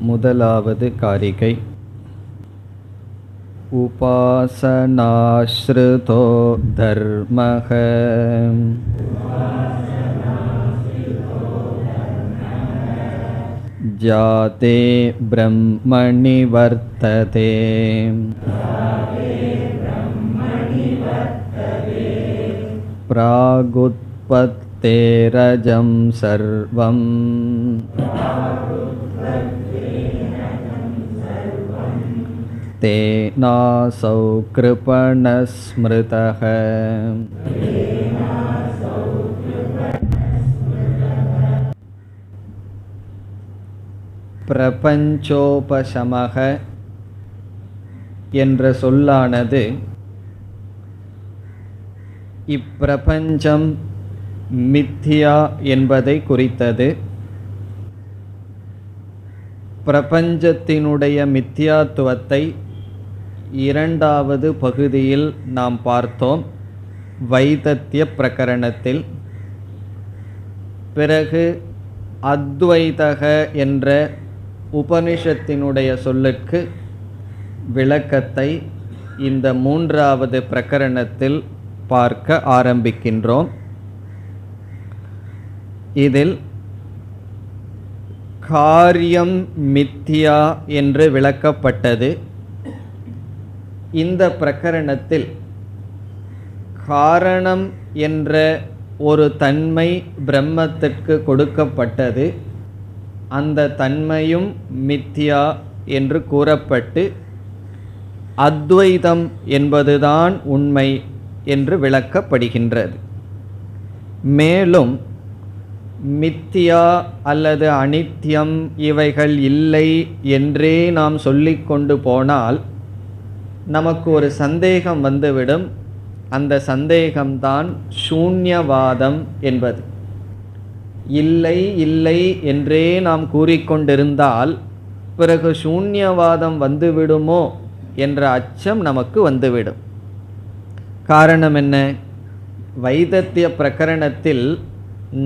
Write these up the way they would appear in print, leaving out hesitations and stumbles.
முதலாவது காரிகை. உபாசனாஸ்ருதோ தர்மஹ ஜாதே பிரம்மணி வர்த்ததே. பிராகுத்பத்தேரஜம் சர்வம் தேனாசௌ கிருபணஸ்மிருதஹ. பிரபஞ்சோபசமக என்ற சொல்லானது இப்பிரபஞ்சம் மித்யா என்பதை குறித்தது. பிரபஞ்சத்தினுடைய மித்யாத்துவத்தை இரண்டாவது பகுதியில் நாம் பார்த்தோம், வைதத்திய பிரகரணத்தில். பிறகு அத்வைதக என்ற உபனிஷத்தினுடைய சொல்லுக்கு விளக்கத்தை இந்த மூன்றாவது பிரகரணத்தில் பார்க்க ஆரம்பிக்கின்றோம். இதில் காரியம் மித்யா என்று விளக்கப்பட்டது. இந்த பிரகரணத்தில் காரணம் என்ற ஒரு தன்மை பிரம்மத்திற்கு கொடுக்கப்பட்டது. அந்த தன்மையும் மித்யா என்று கூறப்பட்டு அத்வைதம் என்பதுதான் உண்மை என்று விளக்கப்படுகின்றது. மேலும் மித்யா அல்லது அனித்யம் இவைகள் இல்லை என்றே நாம் சொல்லிக்கொண்டு போனால் நமக்கு ஒரு சந்தேகம் வந்துவிடும். அந்த சந்தேகம்தான் சூன்யவாதம் என்பது. இல்லை இல்லை என்றே நாம் கூறிக்கொண்டிருந்தால் பிறகு சூன்யவாதம் வந்துவிடுமோ என்ற அச்சம் நமக்கு வந்துவிடும். காரணம் என்ன? வைதத்திய பிரகரணத்தில்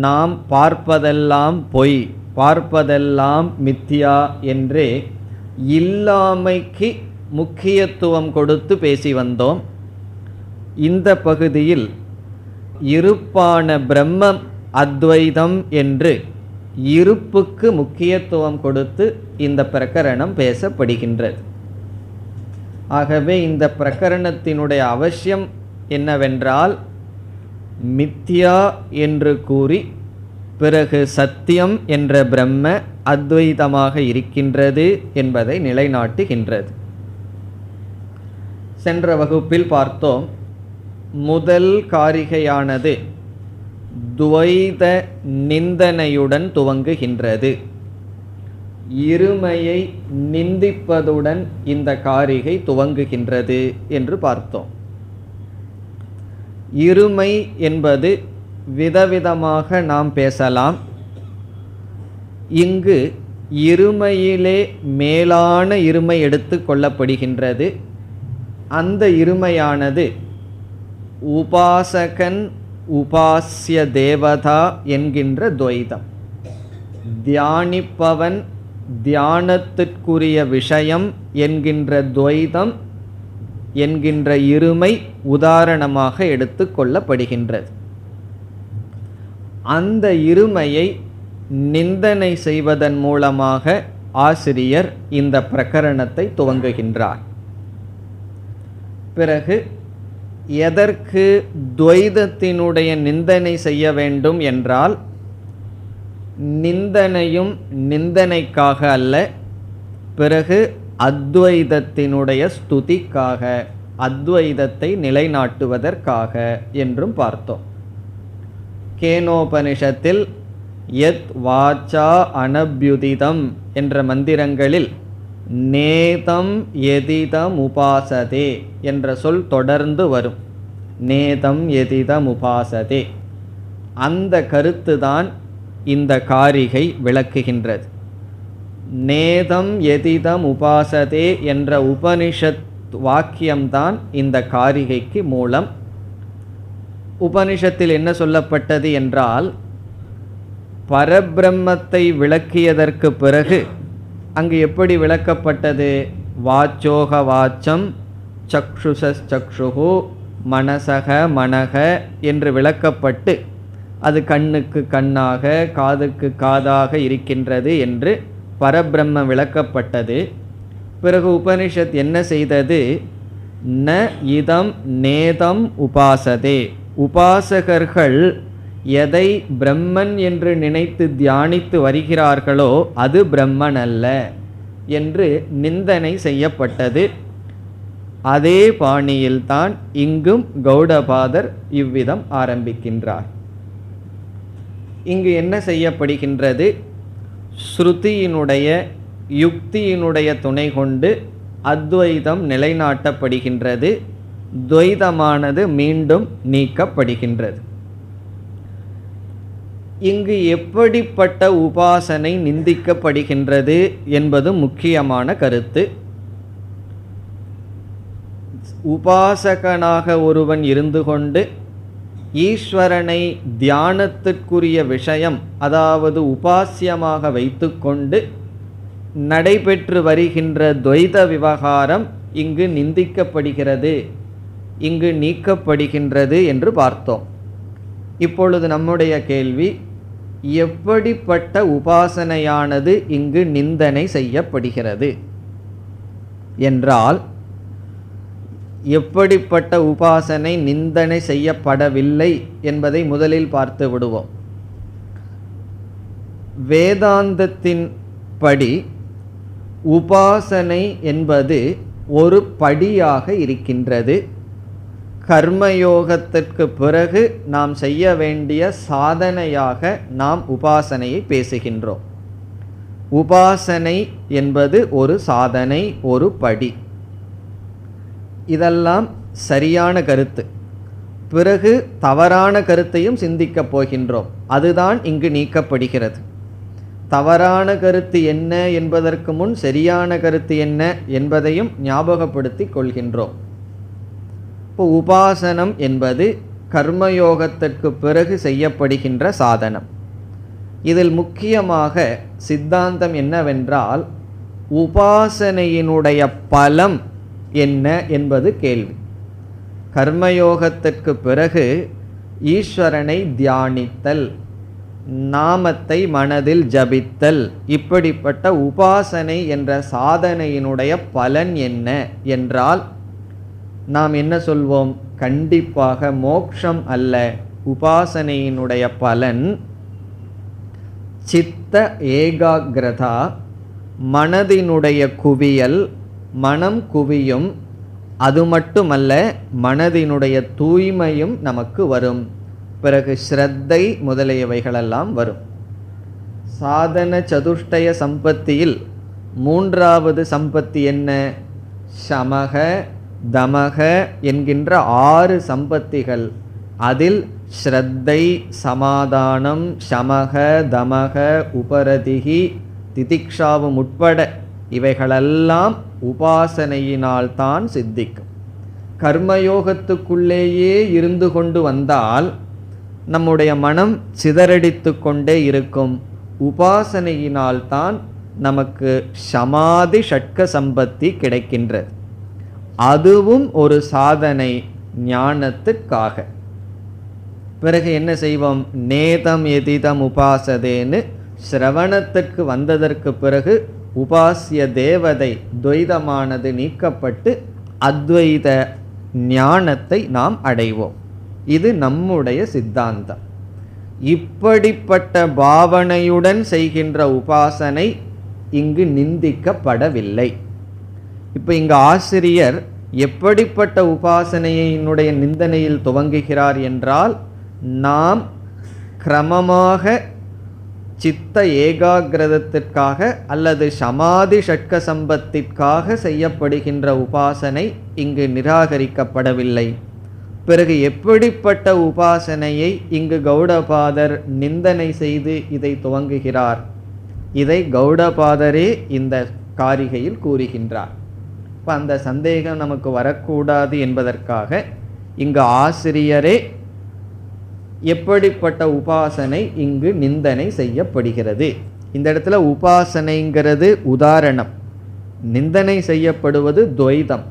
நாம் பார்ப்பதெல்லாம் பொய், பார்ப்பதெல்லாம் மித்யா என்றே இல்லாமைக்கு முக்கியத்துவம் கொடுத்து பேசி வந்தோம். இந்த பகுதியில் இருப்பான பிரம்மம் அத்வைதம் என்று இருப்புக்கு முக்கியத்துவம் கொடுத்து இந்த பிரகரணம் பேசப்படுகின்றது. ஆகவே இந்த பிரகரணத்தினுடைய அவசியம் என்னவென்றால், மித்யா என்று கூறி பிறகு சத்தியம் என்ற பிரம்ம அத்வைதமாக இருக்கின்றது என்பதை நிலைநாட்டுகின்றது. சென்ற வகுப்பில் பார்த்தோம், முதல் காரிகையானது துவைத நிந்தனையுடன் துவங்குகின்றது. இருமையை நிந்திப்பதுடன் இந்த காரிகை துவங்குகின்றது என்று பார்த்தோம். இருமை என்பது விதவிதமாக நாம் பேசலாம். இங்கு இருமையிலே மேலான இருமை எடுத்து கொள்ளப்படுகின்றது. அந்த இருமையானது உபாசகன் உபாஸ்ய தேவதா என்கின்ற துவைதம். தியானிப்பவன் தியானத்திற்குரிய விஷயம் என்கின்ற துவைதம் என்கின்ற இருமை உதாரணமாக எடுத்து கொள்ளப்படுகின்றது. அந்த இருமையை நிந்தனை செய்வதன் மூலமாக ஆசிரியர் இந்த பிரகரணத்தை துவங்குகின்றார். பிறகு எதற்கு துவைதத்தினுடைய நிந்தனை செய்ய வேண்டும் என்றால், நிந்தனையும் நிந்தனைக்காக அல்ல, பிறகு அத்வைதத்தினுடைய ஸ்துதிக்காக, அத்வைதத்தை நிலைநாட்டுவதற்காக என்றும் பார்த்தோம். கேனோபனிஷத்தில் யத் வாச்சா அனப்யுதிதம் என்ற மந்திரங்களில் நேதம் எதிதம் உபாசதே என்ற சொல் தொடர்ந்து வரும். நேதம் எதிதம் உபாசதே, அந்த கருத்துதான் இந்த காரிகை விளக்குகின்றது. நேதம் எதிதம் உபாசதே என்ற உபனிஷத் வாக்கியம்தான் இந்த காரிகைக்கு மூலம். உபனிஷத்தில் என்ன சொல்லப்பட்டது என்றால், பரபிரம்மத்தை விளக்கியதற்கு பிறகு அங்கு எப்படி விளக்கப்பட்டது? வாச்சோக வாச்சம், சக்ஷுஷக்ஷுகு, மனசக மனக என்று விளக்கப்பட்டு அது கண்ணுக்கு கண்ணாக காதுக்கு காதாக இருக்கின்றது என்று பரபிரம்ம விளக்கப்பட்டது. பிறகு உபனிஷத் என்ன செய்தது? ந இதம் நேதம் உபாசதே, உபாசகர்கள் எதை பிரம்மன் என்று நினைத்து தியானித்து வருகிறார்களோ அது பிரம்மன் அல்ல என்று நிந்தனை செய்யப்பட்டது. அதே பாணியில்தான் இங்கும் கௌடபாதர் இவ்விதம் ஆரம்பிக்கின்றார். இங்கு என்ன செய்யப்படுகின்றது? ஸ்ருதியினுடைய யுக்தியினுடைய துணை கொண்டு அத்வைதம் நிலைநாட்டப்படுகின்றது. துவைதமானது மீண்டும் நீக்கப்படுகின்றது. இங்கு எப்படிப்பட்ட உபாசனை நிந்திக்கப்படுகின்றது என்பது முக்கியமான கருத்து. உபாசகனாக ஒருவன் இருந்து கொண்டு ஈஸ்வரனை தியானத்திற்குரிய விஷயம், அதாவது உபாசியமாக வைத்துக்கொண்டு நடைபெற்று வருகின்ற துவைத விவகாரம் இங்கு நிந்திக்கப்படுகிறது, இங்கு நீக்கப்படுகின்றது என்று பார்த்தோம். இப்பொழுது நம்முடைய கேள்வி, எப்படிப்பட்ட உபாசனையானது இங்கு நிந்தனை செய்யப்படுகிறது என்றால், எப்படிப்பட்ட உபாசனை நிந்தனை செய்யப்படவில்லை என்பதை முதலில் பார்த்து விடுவோம். வேதாந்தத்தின் படி உபாசனை என்பது ஒரு படியாக இருக்கின்றது. கர்மயோகத்திற்கு பிறகு நாம் செய்ய வேண்டிய சாதனையாக நாம் உபாசனையை பேசுகின்றோம். உபாசனை என்பது ஒரு சாதனை, ஒரு படி. இதெல்லாம் சரியான கருத்து. பிறகு தவறான கருத்தையும் சிந்திக்கப் போகின்றோம். அதுதான் இங்கு நீக்கப்படுகிறது. தவறான கருத்து என்ன என்பதற்கு முன் சரியான கருத்து என்ன என்பதையும் ஞாபகப்படுத்திக் கொள்கின்றோம். இப்போ உபாசனம் என்பது கர்மயோகத்திற்கு பிறகு செய்யப்படுகின்ற சாதனம். இதில் முக்கியமாக சித்தாந்தம் என்னவென்றால், உபாசனையினுடைய பலம் என்ன என்பது கேள்வி. கர்மயோகத்திற்கு பிறகு ஈஸ்வரனை தியானித்தல், நாமத்தை மனதில் ஜபித்தல், இப்படிப்பட்ட உபாசனை என்ற சாதனையினுடைய பலன் என்ன என்றால் நாம் என்ன சொல்வோம்? கண்டிப்பாக மோக்ஷம் அல்ல. உபாசனையினுடைய பலன் சித்த ஏகாகிரதா, மனதினுடைய குவியல், மனம் குவியும். அது மட்டுமல்ல, மனதினுடைய தூய்மையும் நமக்கு வரும். பிறகு ஸ்ரத்தை முதலியவைகளெல்லாம் வரும். சாதன சதுஷ்டய சம்பத்தியில் மூன்றாவது சம்பத்தி என்ன? சமக தமக என்கின்ற 6 சம்பத்திகள். அதில் ஸ்ரத்தை, சமாதானம், சமக, தமக, உபரதிகி, திதிக்ஷாவும் உட்பட இவைகளெல்லாம் உபாசனையினால் தான் சித்திக்கும். கர்மயோகத்துக்குள்ளேயே இருந்து கொண்டு வந்தால் நம்முடைய மனம் சிதறடித்து கொண்டே இருக்கும். உபாசனையினால் தான் நமக்கு சமாதி ஷட்க சம்பத்தி கிடைக்கின்றது. அதுவும் ஒரு சாதனை ஞானத்துக்காக. பிறகு என்ன செய்வோம்? நேதம் எதிதம் உபாசதேன்னு சிரவணத்திற்கு வந்ததற்கு பிறகு உபாசிய தேவதை துவைதமானது நீக்கப்பட்டு அத்வைத ஞானத்தை நாம் அடைவோம். இது நம்முடைய சித்தாந்தம். இப்படிப்பட்ட பாவனையுடன் செய்கின்ற உபாசனை இங்கு நிந்திக்கப்படவில்லை. இப்போ இங்கு ஆசிரியர் எப்படிப்பட்ட உபாசனையினுடைய நிந்தனையில் துவங்குகிறார் என்றால், நாம் கிரமமாக சித்த ஏகாகிரதத்திற்காக அல்லது சமாதி ஷட்க சம்பத்திற்காக செய்யப்படுகின்ற உபாசனை இங்கு நிராகரிக்கப்படவில்லை. பிறகு எப்படிப்பட்ட உபாசனையை இங்கு கௌடபாதர் நிந்தனை செய்து இதை துவங்குகிறார்? இதை கௌடபாதரே இந்த காரிகையில் கூறுகின்றார். இப்போ அந்த சந்தேகம் நமக்கு வரக்கூடாது என்பதற்காக இங்கு ஆசிரியரே எப்படிப்பட்ட உபாசனை இங்கு நிந்தனை செய்யப்படுகிறது இந்த இடத்துல உபாசனைங்கிறது உதாரணம், நிந்தனை செய்யப்படுவது துவைதம்.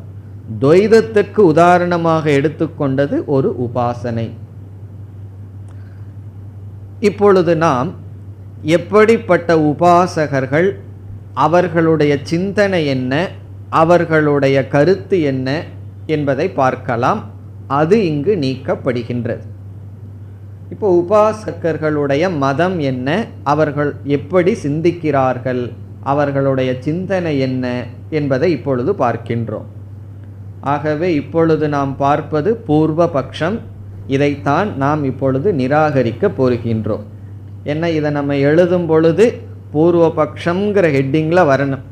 துவைதத்துக்கு உதாரணமாக எடுத்துக்கொண்டது ஒரு உபாசனை. இப்பொழுது நாம் எப்படிப்பட்ட உபாசகர்கள், அவர்களுடைய சிந்தனை என்ன, அவர்களுடைய கருத்து என்ன என்பதை பார்க்கலாம். அது இங்கு நீக்கப்படுகின்றது. இப்போ உபாசகர்களுடைய மதம் என்ன, அவர்கள் எப்படி சிந்திக்கிறார்கள், அவர்களுடைய சிந்தனை என்ன என்பதை இப்பொழுது பார்க்கின்றோம். ஆகவே இப்பொழுது நாம் பார்ப்பது பூர்வ பட்சம். இதைத்தான் நாம் இப்பொழுது நிராகரிக்க போகின்றோம். என்ன, இதை நம்ம எழுதும் பொழுது பூர்வ பட்சங்கிற ஹெட்டிங்கில் வரணும்.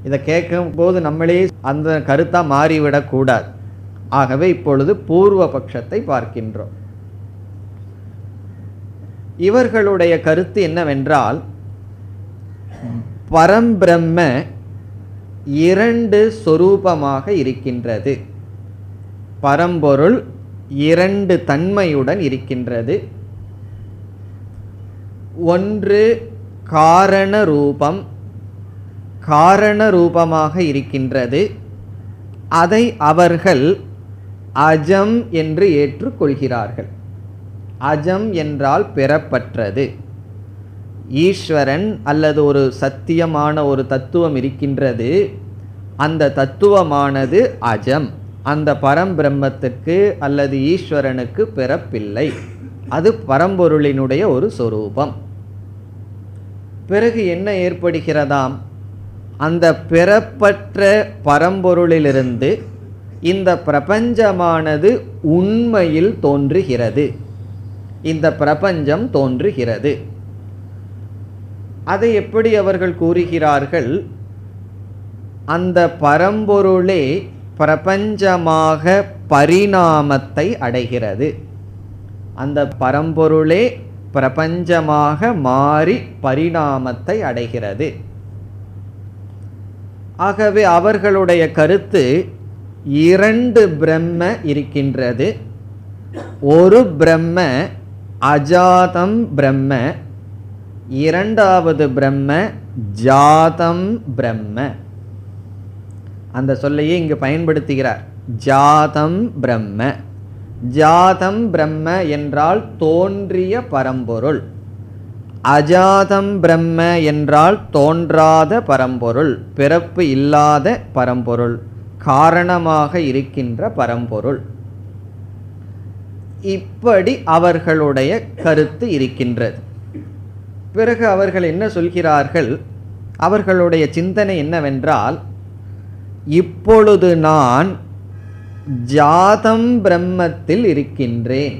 இதை கேட்கும் போது நம்மளே அந்த கருத்தாக மாறிவிடக்கூடாது. ஆகவே இப்பொழுது பூர்வ பட்சத்தை பார்க்கின்றோம். இவர்களுடைய கருத்து என்னவென்றால், பரம்பிரம்ம இரண்டு சொரூபமாக இருக்கின்றது. பரம்பொருள் இரண்டு தன்மையுடன் இருக்கின்றது. ஒன்று காரண ரூபம், காரண ரூபமாக இருக்கின்றது. அதை அவர்கள் அஜம் என்று ஏற்றுக்கொள்கிறார்கள். அஜம் என்றால் பெறப்பட்டது. ஈஸ்வரன் அல்லது ஒரு சத்தியமான ஒரு தத்துவம் இருக்கின்றது. அந்த தத்துவமானது அஜம். அந்த பரம்பிரம்மத்துக்கு அல்லது ஈஸ்வரனுக்கு பிறப்பில்லை. அது பரம்பொருளினுடைய ஒரு சொரூபம். பிறகு என்ன ஏற்படுகிறதாம், அந்த பெறப்பட்ட பரம்பொருளிலிருந்து இந்த பிரபஞ்சமானது உண்மையில் தோன்றுகிறது. இந்த பிரபஞ்சம் தோன்றுகிறது. அதை எப்படி அவர்கள் கூறுகிறார்கள், அந்த பரம்பொருளே பிரபஞ்சமாக பரிணாமத்தை அடைகிறது. அந்த பரம்பொருளே பிரபஞ்சமாக மாறி பரிணாமத்தை அடைகிறது. ஆகவே அவர்களுடைய கருத்து, இரண்டு பிரம்ம இருக்கின்றது. ஒரு பிரம்ம அஜாதம் பிரம்ம, இரண்டாவது பிரம்ம ஜாதம் பிரம்ம. அந்த சொல்லையே இங்கு பயன்படுத்துகிறார், ஜாதம் பிரம்ம. ஜாதம் பிரம்ம என்றால் தோன்றிய பரம்பொருள். அஜாதம் பிரம்ம என்றால் தோன்றாத பரம்பொருள், பிறப்பு இல்லாத பரம்பொருள், காரணமாக இருக்கின்ற பரம்பொருள். இப்படி அவர்களுடைய கருத்து இருக்கின்றது. பிறகு அவர்கள் என்ன சொல்கிறார்கள், அவர்களுடைய சிந்தனை என்னவென்றால், இப்பொழுது நான் ஜாதம் பிரம்மத்தில் இருக்கின்றேன்.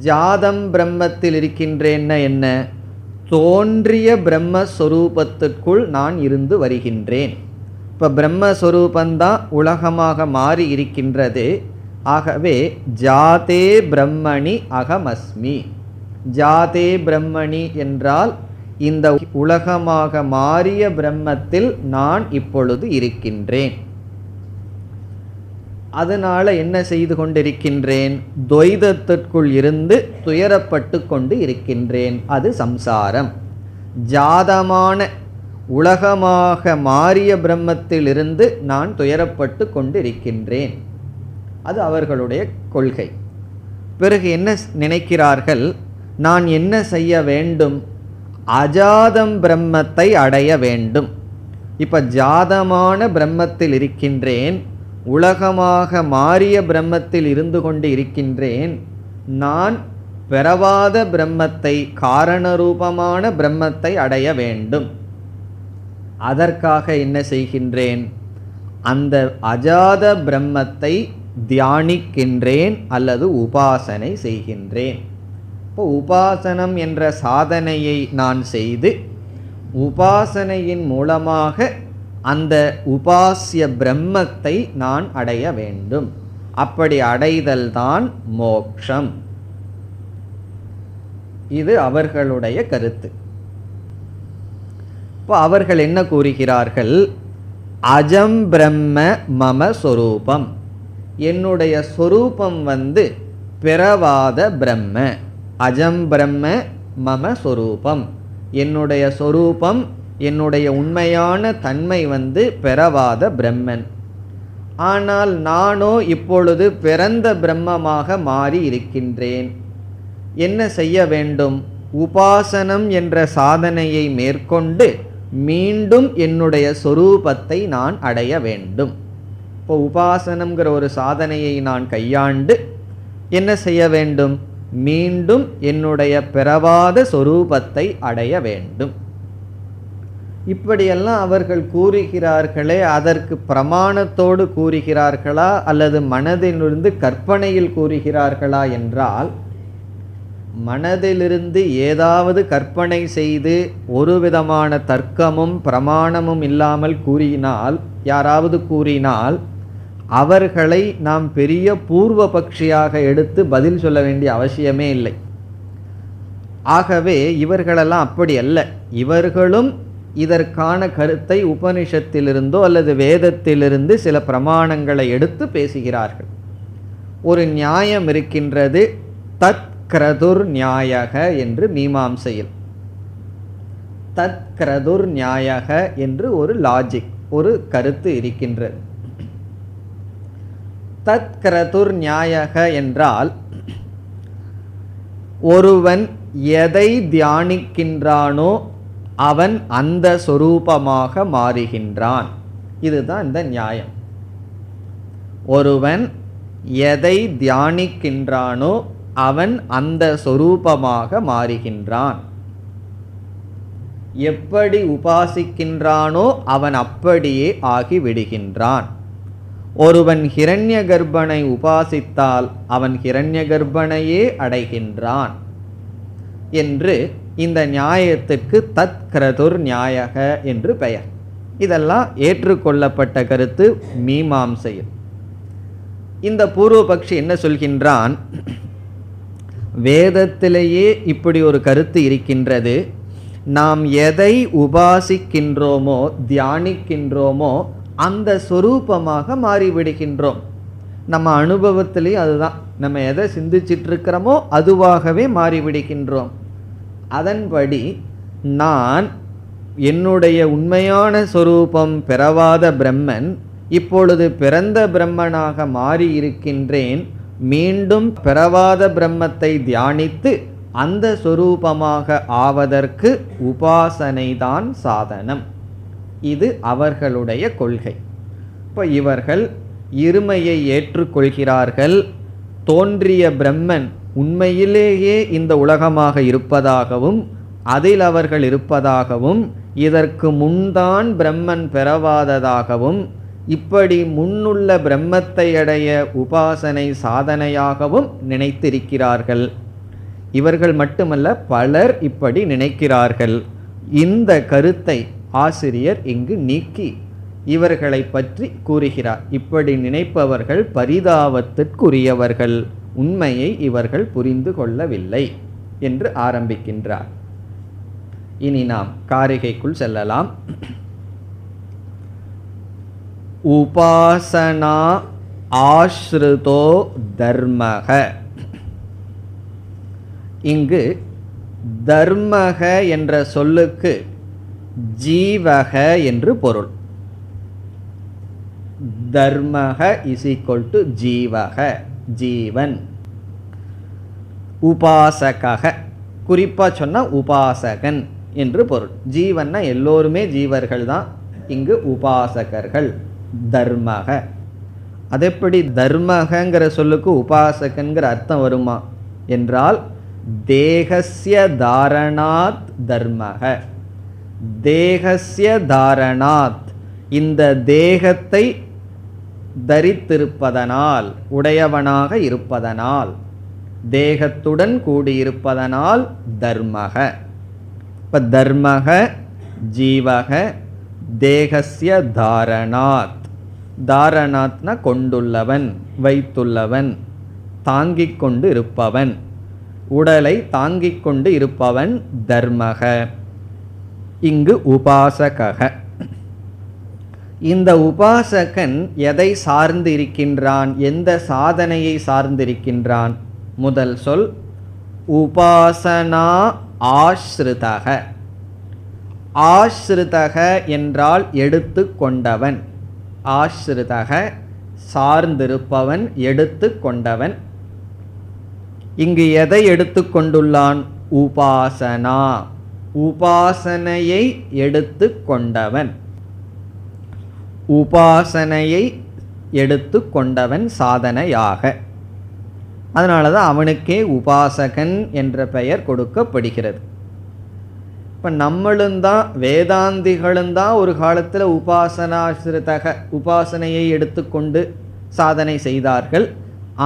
ஜாதம் பிரம்மத்தில் இருக்கின்றேன்னா என்ன, தோன்றிய பிரம்மஸ்வரூபத்திற்குள் நான் இருந்து வருகின்றேன். இப்போ பிரம்மஸ்வரூபந்தான் உலகமாக மாறி இருக்கின்றது. ஆகவே ஜாதே பிரம்மணி அகமஸ்மி. ஜாதே பிரம்மணி என்றால் இந்த உலகமாக மாறிய பிரம்மத்தில் நான் இப்பொழுது இருக்கின்றேன். அதனால என்ன செய்து கொண்டிருக்கின்றேன், துவைதத்திற்குள் இருந்து துயரப்பட்டு கொண்டு இருக்கின்றேன். அது சம்சாரம். ஜாதமான உலகமாக மாறிய பிரம்மத்தில் இருந்து நான் துயரப்பட்டு கொண்டு இருக்கின்றேன். அது அவர்களுடைய கொள்கை. பிறகு என்ன நினைக்கிறார்கள், நான் என்ன செய்ய வேண்டும், அஜாதம் பிரம்மத்தை அடைய வேண்டும். இப்ப ஜாதமான பிரம்மத்தில் இருக்கின்றேன், உலகமாக மாறிய பிரம்மத்தில் இருந்து கொண்டு இருக்கின்றேன். நான் பெறவாத பிரம்மத்தை, காரணரூபமான பிரம்மத்தை அடைய வேண்டும். அதற்காக என்ன செய்கின்றேன், அந்த அஜாத பிரம்மத்தை தியானிக்கின்றேன் அல்லது உபாசனை செய்கின்றேன். இப்போ உபாசனம் என்ற சாதனையை நான் செய்து, உபாசனையின் மூலமாக அந்த உபாசிய பிரம்மத்தை நான் அடைய வேண்டும். அப்படி அடைதல்தான் மோக்ஷம். இது அவர்களுடைய கருத்து. இப்போ அவர்கள் என்ன கூறுகிறார்கள், அஜம் பிரம்ம மம சொரூபம். என்னுடைய சொரூபம் பிறவாத பிரம்ம. அஜம் பிரம்ம மம சொரூபம். என்னுடைய சொரூபம், என்னுடைய உண்மையான தன்மை பிறவாத பிரம்மன். ஆனால் நானோ இப்பொழுது பிறந்த பிரம்மமாக மாறி இருக்கின்றேன். என்ன செய்ய வேண்டும்? உபாசனம் என்ற சாதனையை மேற்கொண்டு மீண்டும் என்னுடைய சொரூபத்தை நான் அடைய வேண்டும். இப்போ உபாசனம்ங்கிற ஒரு சாதனையை நான் கையாண்டு என்ன செய்ய வேண்டும்? மீண்டும் என்னுடைய பிறவாத சொரூபத்தை அடைய வேண்டும். இப்படியெல்லாம் அவர்கள் கூறுகிறார்களே, அதற்கு பிரமாணத்தோடு கூறுகிறார்களா அல்லது மனதிலிருந்து கற்பனையில் கூறுகிறார்களா என்றால், மனதிலிருந்து ஏதாவது கற்பனை செய்து ஒரு விதமான தர்க்கமும் பிரமாணமும் இல்லாமல் கூறினால், யாராவது கூறினால், அவர்களை நாம் பெரிய பூர்வ பட்சியாக எடுத்து பதில் சொல்ல வேண்டிய அவசியமே இல்லை. ஆகவே இவர்களெல்லாம் அப்படி அல்ல. இவர்களும் இதற்கான கருத்தை உபனிஷத்திலிருந்தோ அல்லது வேதத்திலிருந்து சில பிரமாணங்களை எடுத்து பேசுகிறார்கள். ஒரு நியாயம் இருக்கின்றது, தத் கிரதுர் நியாயக என்று மீமாம்சையில். தத் கிரதுர் நியாயக என்று ஒரு லாஜிக், ஒரு கருத்து இருக்கின்றது. தத் கிரதுர் நியாயக என்றால், ஒருவன் எதை தியானிக்கின்றானோ அவன் அந்த சொரூபமாக மாறுகின்றான். இதுதான் இந்த நியாயம். ஒருவன் எதை தியானிக்கின்றானோ அவன் அந்த சொரூபமாக மாறுகின்றான். எப்படி உபாசிக்கின்றானோ அவன் அப்படியே ஆகிவிடுகின்றான். ஒருவன் ஹிரண்ய கர்ப்பனை உபாசித்தால் அவன் ஹிரண்ய கர்ப்பனையே அடைகின்றான் என்று இந்த நியாயத்துக்கு தத் கிரதுர் நியாயக என்று பெயர். இதெல்லாம் ஏற்றுக்கொள்ளப்பட்ட கருத்து மீமாம்சையில். இந்த பூர்வபக்ஷி என்ன சொல்கின்றான்? வேதத்திலேயே இப்படி ஒரு கருத்து இருக்கின்றது. நாம் எதை உபாசிக்கின்றோமோ தியானிக்கின்றோமோ அந்த சொரூபமாக மாறிவிடுகின்றோம். நம்ம அனுபவத்திலேயே அதுதான். நம்ம எதை சிந்திச்சிட்டு இருக்கிறோமோ அதுவாகவே மாறிவிடுகின்றோம். அதன்படி நான் என்னுடைய உண்மையான சொரூபம் பிறவாத பிரம்மன் இப்பொழுது பிறந்த பிரம்மனாக மாறி இருக்கின்றேன். மீண்டும் பிறவாத பிரம்மத்தை தியானித்து அந்த சொரூபமாக ஆவதற்கு உபாசனைதான் சாதனம். இது அவர்களுடைய கொள்கை. இப்போ இவர்கள் இருமையை ஏற்றுக்கொள்கிறார்கள். தோன்றிய பிரம்மன் உண்மையிலேயே இந்த உலகமாக இருப்பதாகவும் அதில் அவர்கள் இருப்பதாகவும் இதற்கு முன்தான் பிரம்மன் பிறவாததாகவும் இப்படி முன்னுள்ள பிரம்மத்தை அடைய உபாசனை சாதனையாகவும் நினைத்திருக்கிறார்கள். இவர்கள் மட்டுமல்ல, பலர் இப்படி நினைக்கிறார்கள். இந்த கருத்தை ஆசிரியர் இங்கு நீக்கி இவர்களை பற்றி கூறுகிறார். இப்படி நினைப்பவர்கள் பரிதாபத்திற்குரியவர்கள், உண்மையை இவர்கள் புரிந்து கொள்ளவில்லை என்று ஆரம்பிக்கின்றார். இனி நாம் காரிகைக்குள் செல்லலாம். உபாசனா ஆஸ்ருதோ தர்மக. இங்கு தர்மக என்ற சொல்லுக்கு ஜீவக என்று பொருள். தர்மக இஸ் ஈக்வல் டு ஜீவக, ஜீவன். உபாசக குறிப்பா சொன்னா உபாசகன் என்று பொருள். ஜீவன்னா எல்லோருமே ஜீவர்கள் தான். இங்கு உபாசகர்கள் தர்மக. அதெப்படி தர்மகங்கிற சொல்லுக்கு உபாசகன்கிற அர்த்தம் வருமா என்றால், தேகஸ்ய தாரணாத் தர்மக. தேகஸ்ய தாரணாத், இந்த தேகத்தை தரித்திருப்பதனால், உடையவனாக இருப்பதனால், தேகத்துடன் கூடியிருப்பதனால் தர்மக. இப்ப தர்மக ஜீவக தேகஸ்ய தாரணாத். தாரணாத்னா கொண்டுள்ளவன், வைத்துள்ளவன், தாங்கிக் கொண்டு இருப்பவன், உடலை தாங்கிக் கொண்டு இருப்பவன் தர்மக. இங்கு உபாசக. இந்த உபாசகன் எதை சார்ந்து இருக்கின்றான்? எந்த சாதனையை சார்ந்திருக்கின்றான்? முதல் சொல் உபாசனா ஆஸ்ருதக. ஆஸ்ரிதக என்றால் எடுத்து கொண்டவன். ஆஸ்ரிதக சார்ந்திருப்பவன், எடுத்து கொண்டவன். இங்கு எதை எடுத்து கொண்டுள்ளான்? உபாசனா, உபாசனையை எடுத்து கொண்டவன். உபாசனையை எடுத்து கொண்டவன் சாதனையாக. அதனாலதான் அவனுக்கே உபாசகன் என்ற பெயர் கொடுக்கப்படுகிறது. இப்ப நம்மளும் தான், வேதாந்திகளும் தான் ஒரு காலத்தில் உபாசனாஸ்ரிதக உபாசனையை எடுத்துக்கொண்டு சாதனை செய்தார்கள்.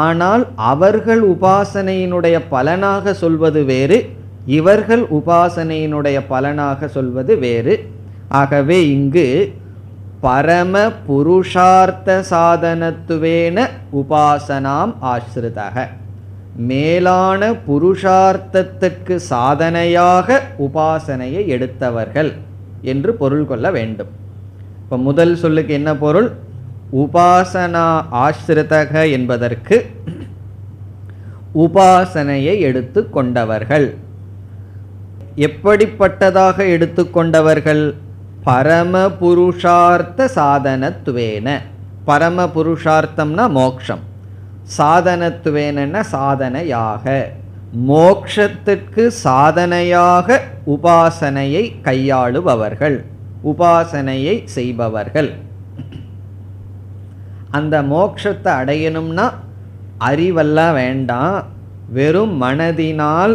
ஆனால் அவர்கள் உபாசனையினுடைய பலனாக சொல்வது வேறு, இவர்கள் உபாசனையினுடைய பலனாக சொல்வது வேறு. ஆகவே இங்கு பரம புருஷார்த்த சாதனத்துவேன உபாசனாம் ஆஸ்ரிதக, மேலான புருஷார்த்தத்திற்கு சாதனையாக உபாசனையை எடுத்தவர்கள் என்று பொருள் கொள்ள வேண்டும். இப்போ முதல் சொல்லுக்கு என்ன பொருள்? உபாசனா ஆஸ்ரிதக என்பதற்கு உபாசனையை எடுத்து கொண்டவர்கள். எப்படிப்பட்டதாக எடுத்து கொண்டவர்கள்? பரம புருஷார்த்த சாதனத்துவேன. பரம புருஷார்த்தம்னா மோக்ஷம், சாதனத்துவேன சாதனையாக, மோக்ஷத்திற்கு சாதனையாக உபாசனையை கையாளுபவர்கள், உபாசனையை செய்பவர்கள். அந்த மோட்சத்தை அடையணும்னா அறிவெல்லாம் வேண்டாம், வெறும் மனதினால்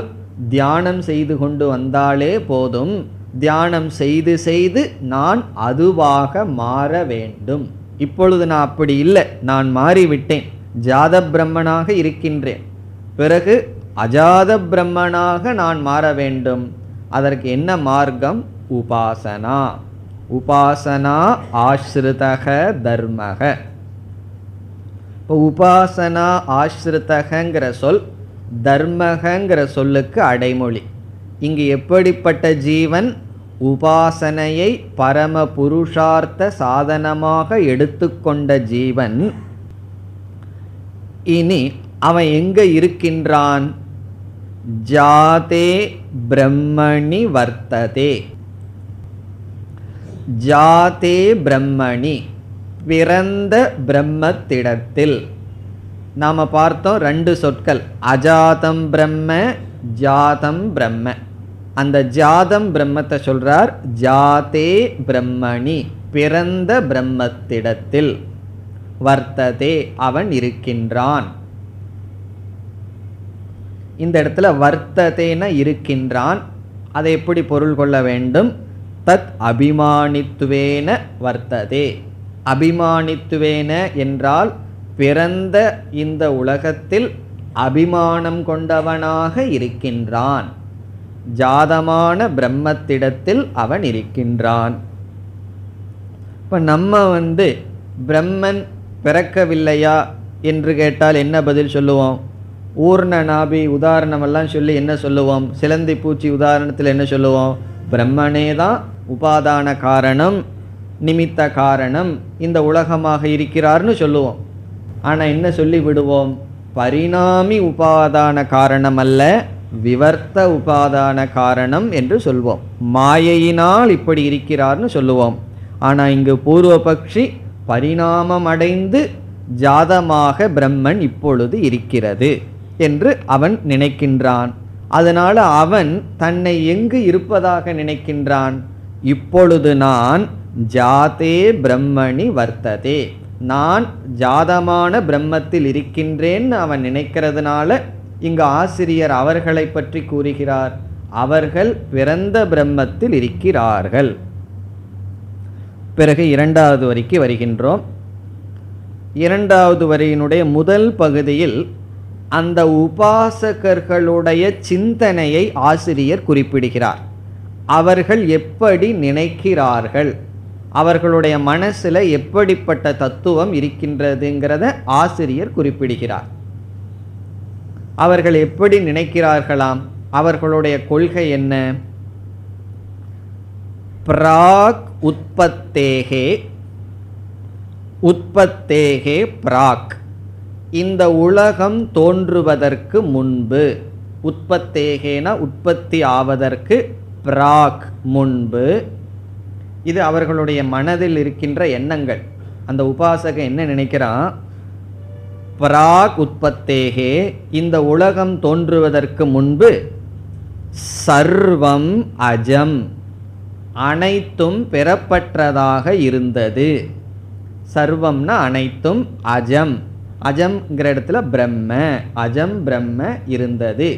தியானம் செய்து கொண்டு வந்தாலே போதும். தியானம் செய்து செய்து நான் அதுவாக மாற வேண்டும். இப்பொழுது நான் அப்படி இல்லை, நான் மாறிவிட்டேன், ஜாத பிரம்மனாக இருக்கின்றேன். பிறகு அஜாத பிரம்மனாக நான் மாற வேண்டும். அதற்கு என்ன மார்க்கம்? உபாசனா. உபாசனா ஆஸ்ரிதக தர்மக. இப்போ உபாசனா ஆஸ்ரிதகங்கிற சொல் தர்மகங்கிற சொல்லுக்கு அடைமொழி. இங்கு எப்படிப்பட்ட ஜீவன்? உபாசனையை பரம புருஷார்த்த சாதனமாக எடுத்துக்கொண்ட ஜீவன். இனி அவன் எங்க இருக்கின்றான்? ஜாதே பிரம்மணி வர்த்ததே. ஜாதே பிரம்மணி, பிறந்த பிரம்மத்திடத்தில். நாம் பார்த்தோம் ரெண்டு சொற்கள், அஜாதம் பிரம்ம, ஜாதம் பிரம்ம. அந்த ஜாதம் பிரம்மத்தை சொல்றார். ஜாதே பிரம்மணி, பிறந்த பிரம்மத்திடத்தில். வர்த்ததே, அவன் இருக்கின்றான். இந்த இடத்துல வர்த்ததேன இருக்கின்றான். அதை எப்படி பொருள் கொள்ள வேண்டும்? தத் அபிமானித்துவேன வர்த்ததே. அபிமானித்துவேன என்றால் பிறந்த இந்த உலகத்தில் அபிமானம் கொண்டவனாக இருக்கின்றான். ஜாதமான பிரம்மத்திடத்தில் அவன் இருக்கின்றான். இப்போ நம்ம பிரம்மன் பிறக்கவில்லையா என்று கேட்டால் என்ன பதில் சொல்லுவோம்? ஊர்ண நாபி உதாரணமெல்லாம் சொல்லி என்ன சொல்லுவோம்? சிலந்தி பூச்சி உதாரணத்தில் என்ன சொல்லுவோம்? பிரம்மனே தான் உபாதான காரணம், நிமித்த காரணம், இந்த உலகமாக இருக்கிறார்னு சொல்லுவோம். ஆனால் என்ன சொல்லி விடுவோம்? பரிணாமி உபாதான காரணம் அல்ல, விவர்த்த உபாதான காரணம் என்று சொல்வோம். மாயையினால் இப்படி இருக்கிறார்னு சொல்லுவோம். ஆனால் இங்கு பூர்வபக்ஷி பரிணாமம் அடைந்து ஜாதமாக பிரம்மன் இப்பொழுது இருக்கிறது என்று அவன் நினைக்கின்றான். அதனால அவன் தன்னை எங்கு இருப்பதாக நினைக்கின்றான்? இப்பொழுது நான் ஜாதே பிரம்மணி வர்த்ததே, நான் ஜாதமான பிரம்மத்தில் இருக்கின்றேன் அவன் நினைக்கிறதுனால இங்கு ஆசிரியர் அவர்களை பற்றி கூறுகிறார். அவர்கள் பிறந்த பிரம்மத்தில் இருக்கிறார்கள். பிறகு இரண்டாவது வரிக்கு வருகின்றோம். இரண்டாவது வரியினுடைய முதல் பகுதியில் அந்த உபாசகர்களுடைய சிந்தனையை ஆசிரியர் குறிப்பிடுகிறார். அவர்கள் எப்படி நினைக்கிறார்கள், அவர்களுடைய மனசில் எப்படிப்பட்ட தத்துவம் இருக்கின்றதுங்கிறத ஆசிரியர் குறிப்பிடுகிறார். அவர்கள் எப்படி நினைக்கிறார்களாம்? அவர்களுடைய கொள்கை என்ன? பிராக் உற்பத்தேகே, உற்பத்தேகே பிராக், இந்த உலகம் தோன்றுவதற்கு முன்பு. உற்பத்தேகேன உற்பத்தி ஆவதற்கு, பிராக் முன்பு. இது அவர்களுடைய மனதில் இருக்கின்ற எண்ணங்கள். அந்த உபாசகன் என்ன நினைக்கிறான், பிராக் உற்பத்தேகே, இந்த உலகம் தோன்றுவதற்கு முன்பு சர்வம் அஜம், அனைத்தும் பெறப்பட்டதாக இருந்தது. சர்வம்னா அனைத்தும், அஜம், அஜம்ங்கிற இடத்துல பிரம்ம, அஜம் பிரம்ம இருந்தது.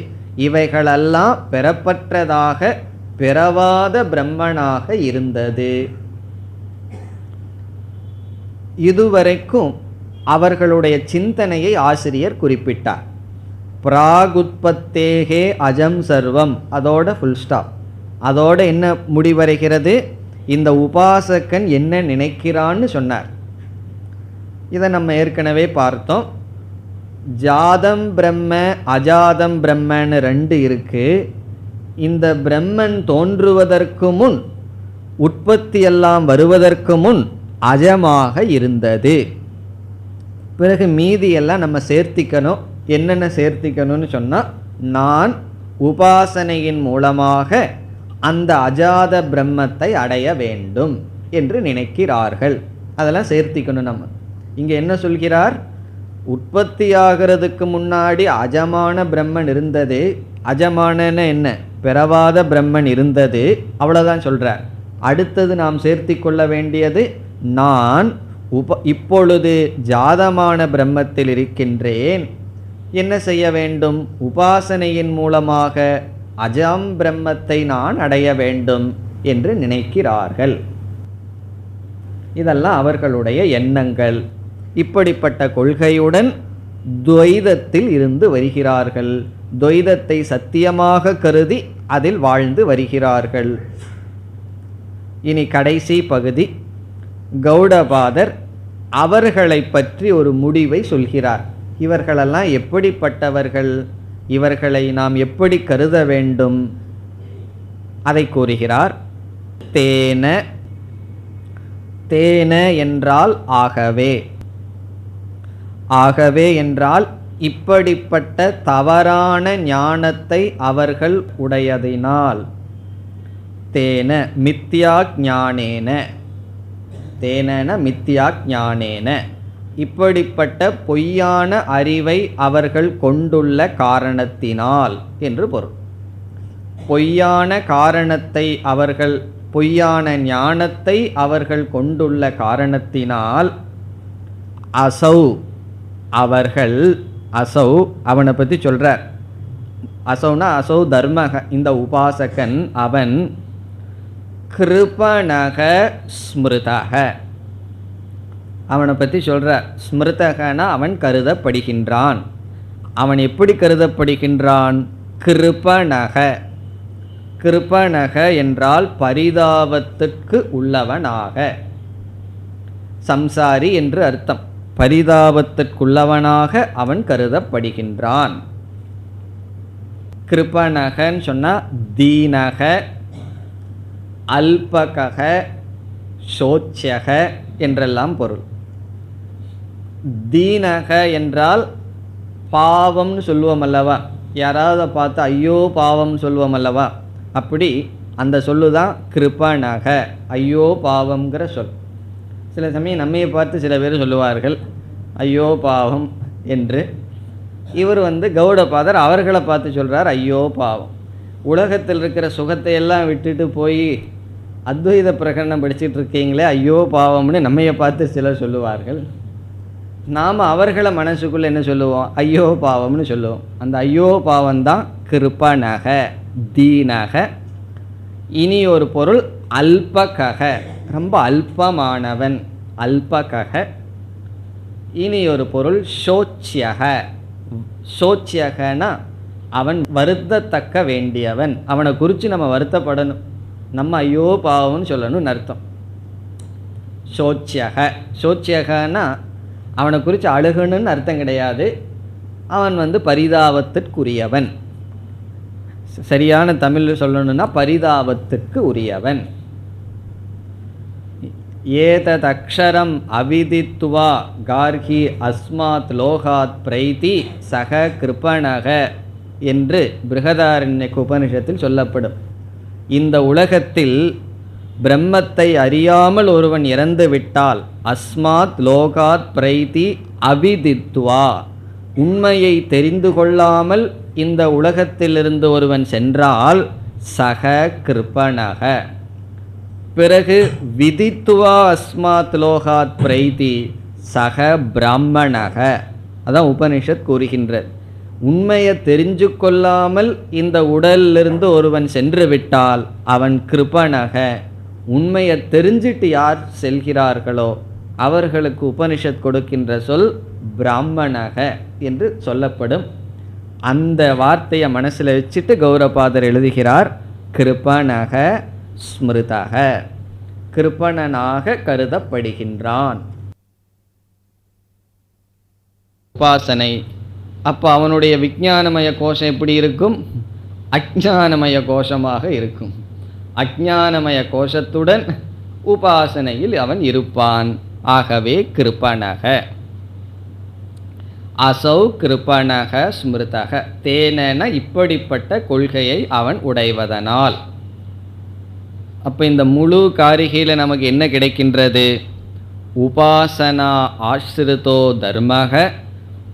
இவைகளெல்லாம் பெறப்பட்டதாக, பெறவாத பிரம்மனாக இருந்தது. இதுவரைக்கும் அவர்களுடைய சிந்தனையை ஆசிரியர் குறிப்பிட்டார். பிராகுத்பத்தேகே அஜம் சர்வம், அதோட ஃபுல் ஸ்டாப். அதோட என்ன முடிவடைகிறது, இந்த உபாசகன் என்ன நினைக்கிறான்னு சொன்னார். இதை நம்ம ஏற்கனவே பார்த்தோம். ஜாதம் பிரம்ம அஜாதம் பிரம்மன்னு ரெண்டு இருக்கு. இந்த பிரம்மன் தோன்றுவதற்கு முன், உற்பத்தியெல்லாம் வருவதற்கு முன் அஜமாக இருந்தது. பிறகு மீதியெல்லாம் நம்ம சேர்த்திக்கணும். என்னென்ன சேர்த்திக்கணும்னு சொன்னால், நான் உபாசனையின் மூலமாக அந்த அஜாத பிரம்மத்தை அடைய வேண்டும் என்று நினைக்கிறார்கள். அதெல்லாம் சேர்த்திக்கணும். நம்ம இங்கே என்ன சொல்கிறார், உற்பத்தியாகிறதுக்கு முன்னாடி அஜமான பிரம்மன் இருந்தது. அஜமான என்ன, பெறவாத பிரம்மன் இருந்தது, அவ்வளோதான் சொல்கிறார். அடுத்தது நாம் சேர்த்தி கொள்ள வேண்டியது, நான் இப்பொழுது ஜாதமான பிரம்மத்தில் இருக்கின்றேன். என்ன செய்ய வேண்டும், உபாசனையின் மூலமாக அஜாம் பிரம்மத்தை நான் அடைய வேண்டும் என்று நினைக்கிறார்கள். இதெல்லாம் அவர்களுடைய எண்ணங்கள். இப்படிப்பட்ட கொள்கையுடன் துவைதத்தில் இருந்து வருகிறார்கள். துவைதத்தை சத்தியமாக கருதி அதில் வாழ்ந்து வருகிறார்கள். இனி கடைசி பகுதி, கௌடபாதர் அவர்களை பற்றி ஒரு முடிவை சொல்கிறார். இவர்களெல்லாம் எப்படிப்பட்டவர்கள், இவர்களை நாம் எப்படி கருத வேண்டும் அதை கூறுகிறார். தேன, தேன என்றால் ஆகவே, ஆகவே என்றால் இப்படிப்பட்ட தவறான ஞானத்தை அவர்கள் உடையதினால், தேன மித்யா ஞானேன, தேன மித்யா ஞானேன, இப்படிப்பட்ட பொய்யான அறிவை அவர்கள் கொண்டுள்ள காரணத்தினால் என்று பொருள். பொய்யான காரணத்தை அவர்கள், பொய்யான ஞானத்தை அவர்கள் கொண்டுள்ள காரணத்தினால், அசௌ அவர்கள், அசௌ அவனை பற்றி சொல்றார். அசௌனா அசௌ தர்மக, இந்த உபாசகன் அவன், கிருபணக ஸ்மிருதக, அவனை பற்றி சொல்றார். ஸ்மிருதகனா அவன் கருதப்படுகின்றான். அவன் எப்படி கருதப்படுகின்றான், கிருபணக, கிருபணக என்றால் பரிதாபத்திற்கு உள்ளவனாக, சம்சாரி என்று அர்த்தம். பரிதாபத்திற்குள்ளவனாக அவன் கருதப்படுகின்றான். கிருபணகன்னு சொன்னா தீனக, அல்பக, சோச்சியக என்றெல்லாம் பொருள். தீனக என்றால் பாவம்னு சொல்லுவோம் அல்லவா, யாராவது பார்த்து ஐயோ பாவம்னு சொல்லுவோம் அல்லவா, அப்படி அந்த சொல்லுதான் கிருபணக, ஐயோ பாவம்ங்கிற சொல். சில சமயம் நம்மையை பார்த்து சில பேர் சொல்லுவார்கள் ஐயோ பாவம் என்று. இவர் கௌடபாதர் அவர்களை பார்த்து சொல்கிறார் ஐயோ பாவம். உலகத்தில் இருக்கிற சுகத்தை எல்லாம் விட்டுட்டு போய் அத்வைத பிரகடனம் படிச்சுட்டு இருக்கீங்களே ஐயோ பாவம்னு நம்மையை பார்த்து சிலர் சொல்லுவார்கள். நாம் அவர்களை மனசுக்குள்ளே என்ன சொல்லுவோம், ஐயோ பாவம்னு சொல்லுவோம். அந்த ஐயோ பாவம்தான் கிருபணக, தீனக. இனி ஒரு பொருள் அல்பக, ரொம்ப அல்பமானவன், அல்பக. இனி ஒரு பொருள் சோச்சியக, சோச்சியகனா அவன் வருத்தத்தக்க வேண்டியவன். அவனை குறித்து நம்ம வருத்தப்படணும், நம்ம ஐயோ பாவம்னு சொல்லணும்னு அர்த்தம். சோச்சியக, சோச்சியகனா அவனை குறித்து அழுகணுன்னு அர்த்தம் கிடையாது. அவன் பரிதாபத்திற்குரியவன். சரியான தமிழ் சொல்லணும்னா பரிதாபத்திற்கு உரியவன். ஏதத் அக்ஷரம் அவிதித்வா கார்கி அஸ்மாத் லோகாத் பிரைதி சக கிருபணக என்று பிருகதாரண்யக உபனிஷத்தில் சொல்லப்படும். இந்த உலகத்தில் பிரம்மத்தை அறியாமல் ஒருவன் இறந்து விட்டால் அஸ்மாத் லோகாத் பிரைதி அவிதித்வா, உண்மையை தெரிந்து கொள்ளாமல் இந்த உலகத்திலிருந்து ஒருவன் சென்றால் சக கிருபணக, பிறகு விதித்துவா அஸ்மாத் லோகாத் பிரைதி சக பிராமணக. அதான் உபனிஷத் கூறுகின்றது. உண்மையை தெரிஞ்சு கொள்ளாமல் இந்த உடலிலிருந்து ஒருவன் சென்று விட்டால் அவன் கிருபணக. உண்மையை தெரிஞ்சிட்டு யார் செல்கிறார்களோ அவர்களுக்கு உபனிஷத் கொடுக்கின்ற சொல் பிராமணக என்று சொல்லப்படும். அந்த வார்த்தையை மனசில் வச்சுட்டு கௌரபாதர் எழுதுகிறார், கிருபணக ஸ்மிருதக, கிருபணனாக கருதப்படுகின்றான். உபாசனை. அப்போ அவனுடைய விஞ்ஞானமய கோஷம் எப்படி இருக்கும்? அஜ்ஞானமய கோஷமாக இருக்கும். அஜ்ஞானமய கோஷத்துடன் உபாசனையில் அவன் இருப்பான். ஆகவே கிருபணக. அசௌ கிருபணக ஸ்மிருதக, தேனென இப்படிப்பட்ட கொள்கையை அவன் உடைவதனால். அப்போ இந்த முழு காரிகையில் நமக்கு என்ன கிடைக்கின்றது? உபாசனா ஆஸ்ரிதோ தர்மக,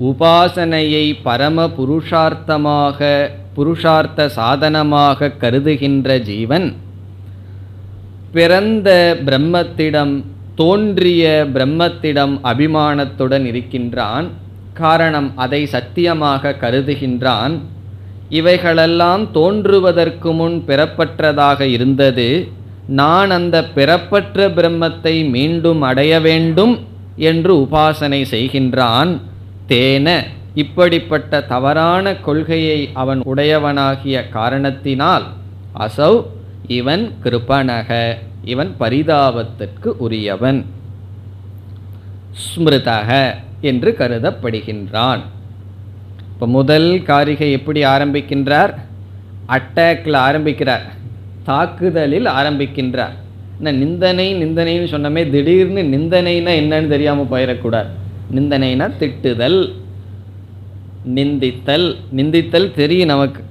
உபாசனையை பரம புருஷார்த்தமாக புருஷார்த்த சாதனமாக கருதுகின்ற ஜீவன் பிறந்த பிரம்மத்திடம் தோன்றிய பிரம்மத்திடம் அபிமானத்துடன் இருக்கின்றான். காரணம், அதை சத்தியமாக கருதுகின்றான். இவைகளெல்லாம் தோன்றுவதற்கு முன் பிறப்பற்றதாக இருந்தது. நான் அந்த பிறப்பற்ற பிரம்மத்தை மீண்டும் அடைய வேண்டும் என்று உபாசனை செய்கின்றான். தேன, இப்படிப்பட்ட தவறான கொள்கையை அவன் உடையவனாகிய காரணத்தினால் அசௌ, இவன் கிருபணக, இவன் பரிதாபத்திற்கு உரியவன், ஸ்மிருதக என்று கருதப்படுகின்றான். இப்போ முதல் காரிகை எப்படி ஆரம்பிக்கின்றார்? அட்டாக்ல ஆரம்பிக்கிறார், தாக்குதலில் ஆரம்பிக்கின்றார். நிந்தனை நிந்தனைன்னு சொன்னமே, திடீர்னு நிந்தனைனா என்னன்னு தெரியாமல் போயிடக்கூடாது. நிந்தனைனா திட்டுதல், நிந்தித்தல். நிந்தித்தல் தெரியும் நமக்கு.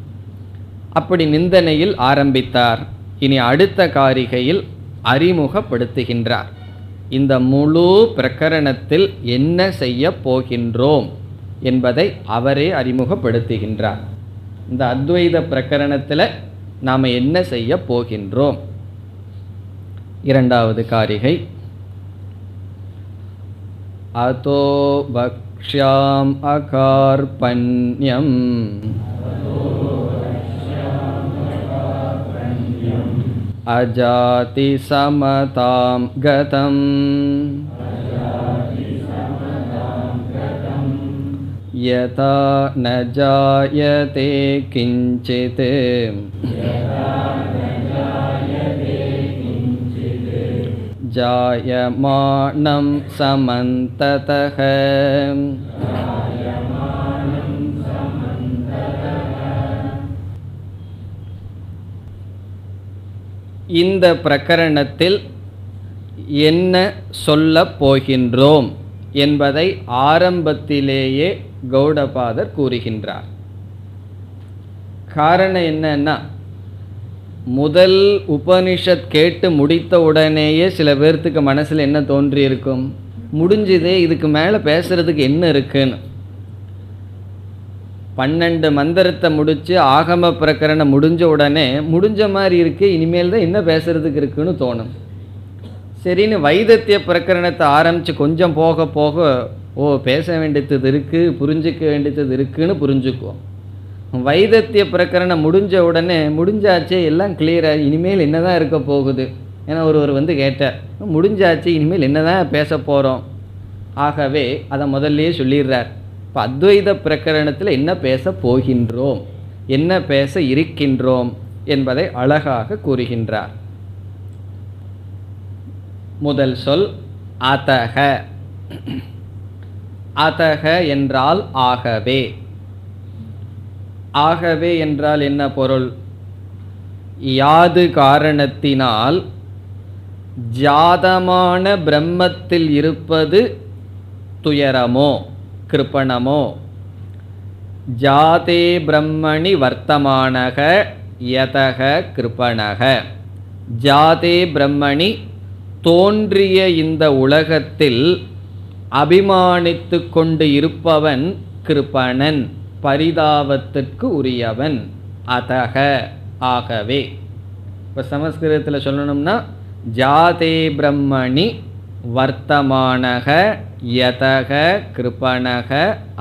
அப்படி நிந்தனையில் ஆரம்பித்தார். இனி அடுத்த காரிகையில் அறிமுகப்படுத்துகின்றார். இந்த முழு பிரகரணத்தில் என்ன செய்ய போகின்றோம் என்பதை அவரே அறிமுகப்படுத்துகின்றார். இந்த அத்வைத பிரகரணத்தில் நாம் என்ன செய்ய போகின்றோம்? இரண்டாவது காரிகை. அதோ பக்ஷ்யாம் அகார்பண்யம் அஜாதி சமதாம் கதம் யதா ந ஜாயதே கிஞ்சித் ஜாயமானம் சமந்ததஹ. இந்த பிரகரணத்தில் என்ன சொல்லப் போகின்றோம் என்பதை ஆரம்பத்திலேயே கௌடபாதர் கூறுகின்றார். காரணம் என்னன்னா, முதல் உபனிஷத் கேட்டு முடித்த உடனேயே சில பேர்த்துக்கு மனசில் என்ன தோன்றியிருக்கும்? முடிஞ்சுதே, இதுக்கு மேலே பேசுறதுக்கு என்ன இருக்குன்னு. 12 மந்திரத்தை முடித்து ஆகம பிரகரணம் முடிஞ்ச உடனே முடிஞ்ச மாதிரி இருக்கு, இனிமேல் தான் என்ன பேசுறதுக்கு இருக்குன்னு தோணும். சரின்னு வைதத்திய பிரகரணத்தை ஆரம்பித்து கொஞ்சம் போக போக பேச வேண்டியது இருக்குது, புரிஞ்சிக்க வேண்டியது இருக்குன்னு புரிஞ்சுக்குவோம். வைதத்திய பிரகரணம் முடிஞ்ச உடனே முடிஞ்சாச்சே, எல்லாம் கிளியராக, இனிமேல் என்ன தான் இருக்க போகுது. ஏன்னா ஒருவர் வந்து கேட்டார், முடிஞ்சாச்சு இனிமேல் என்ன தான் பேச போகிறோம். ஆகவே அதை முதல்லையே சொல்லிடுறார். இப்போ அத்வைத பிரகரணத்தில் என்ன பேச போகின்றோம், என்ன பேச இருக்கின்றோம் என்பதை அழகாக கூறுகின்றார். முதல் சொல் அதக. அதக என்றால் ஆகவே. ஆகவே என்றால் என்ன பொருள்? யாது காரணத்தினால் ஜாதமான பிரம்மத்தில் இருப்பது துயரமோ கிருபணமோ, ஜாதே பிரம்மணி வர்த்தமானக யதக கிருபணக. ஜாதே பிரம்மணி தோன்றிய இந்த உலகத்தில் அபிமானித்து கொண்டு இருப்பவன் கிருபணன் பரிதாபத்திற்கு உரியவன். அதக ஆகவே. இப்போ சமஸ்கிருதத்தில் சொல்லணும்னா ஜாதே பிரம்மணி வர்த்தமானக யதக கிருபணக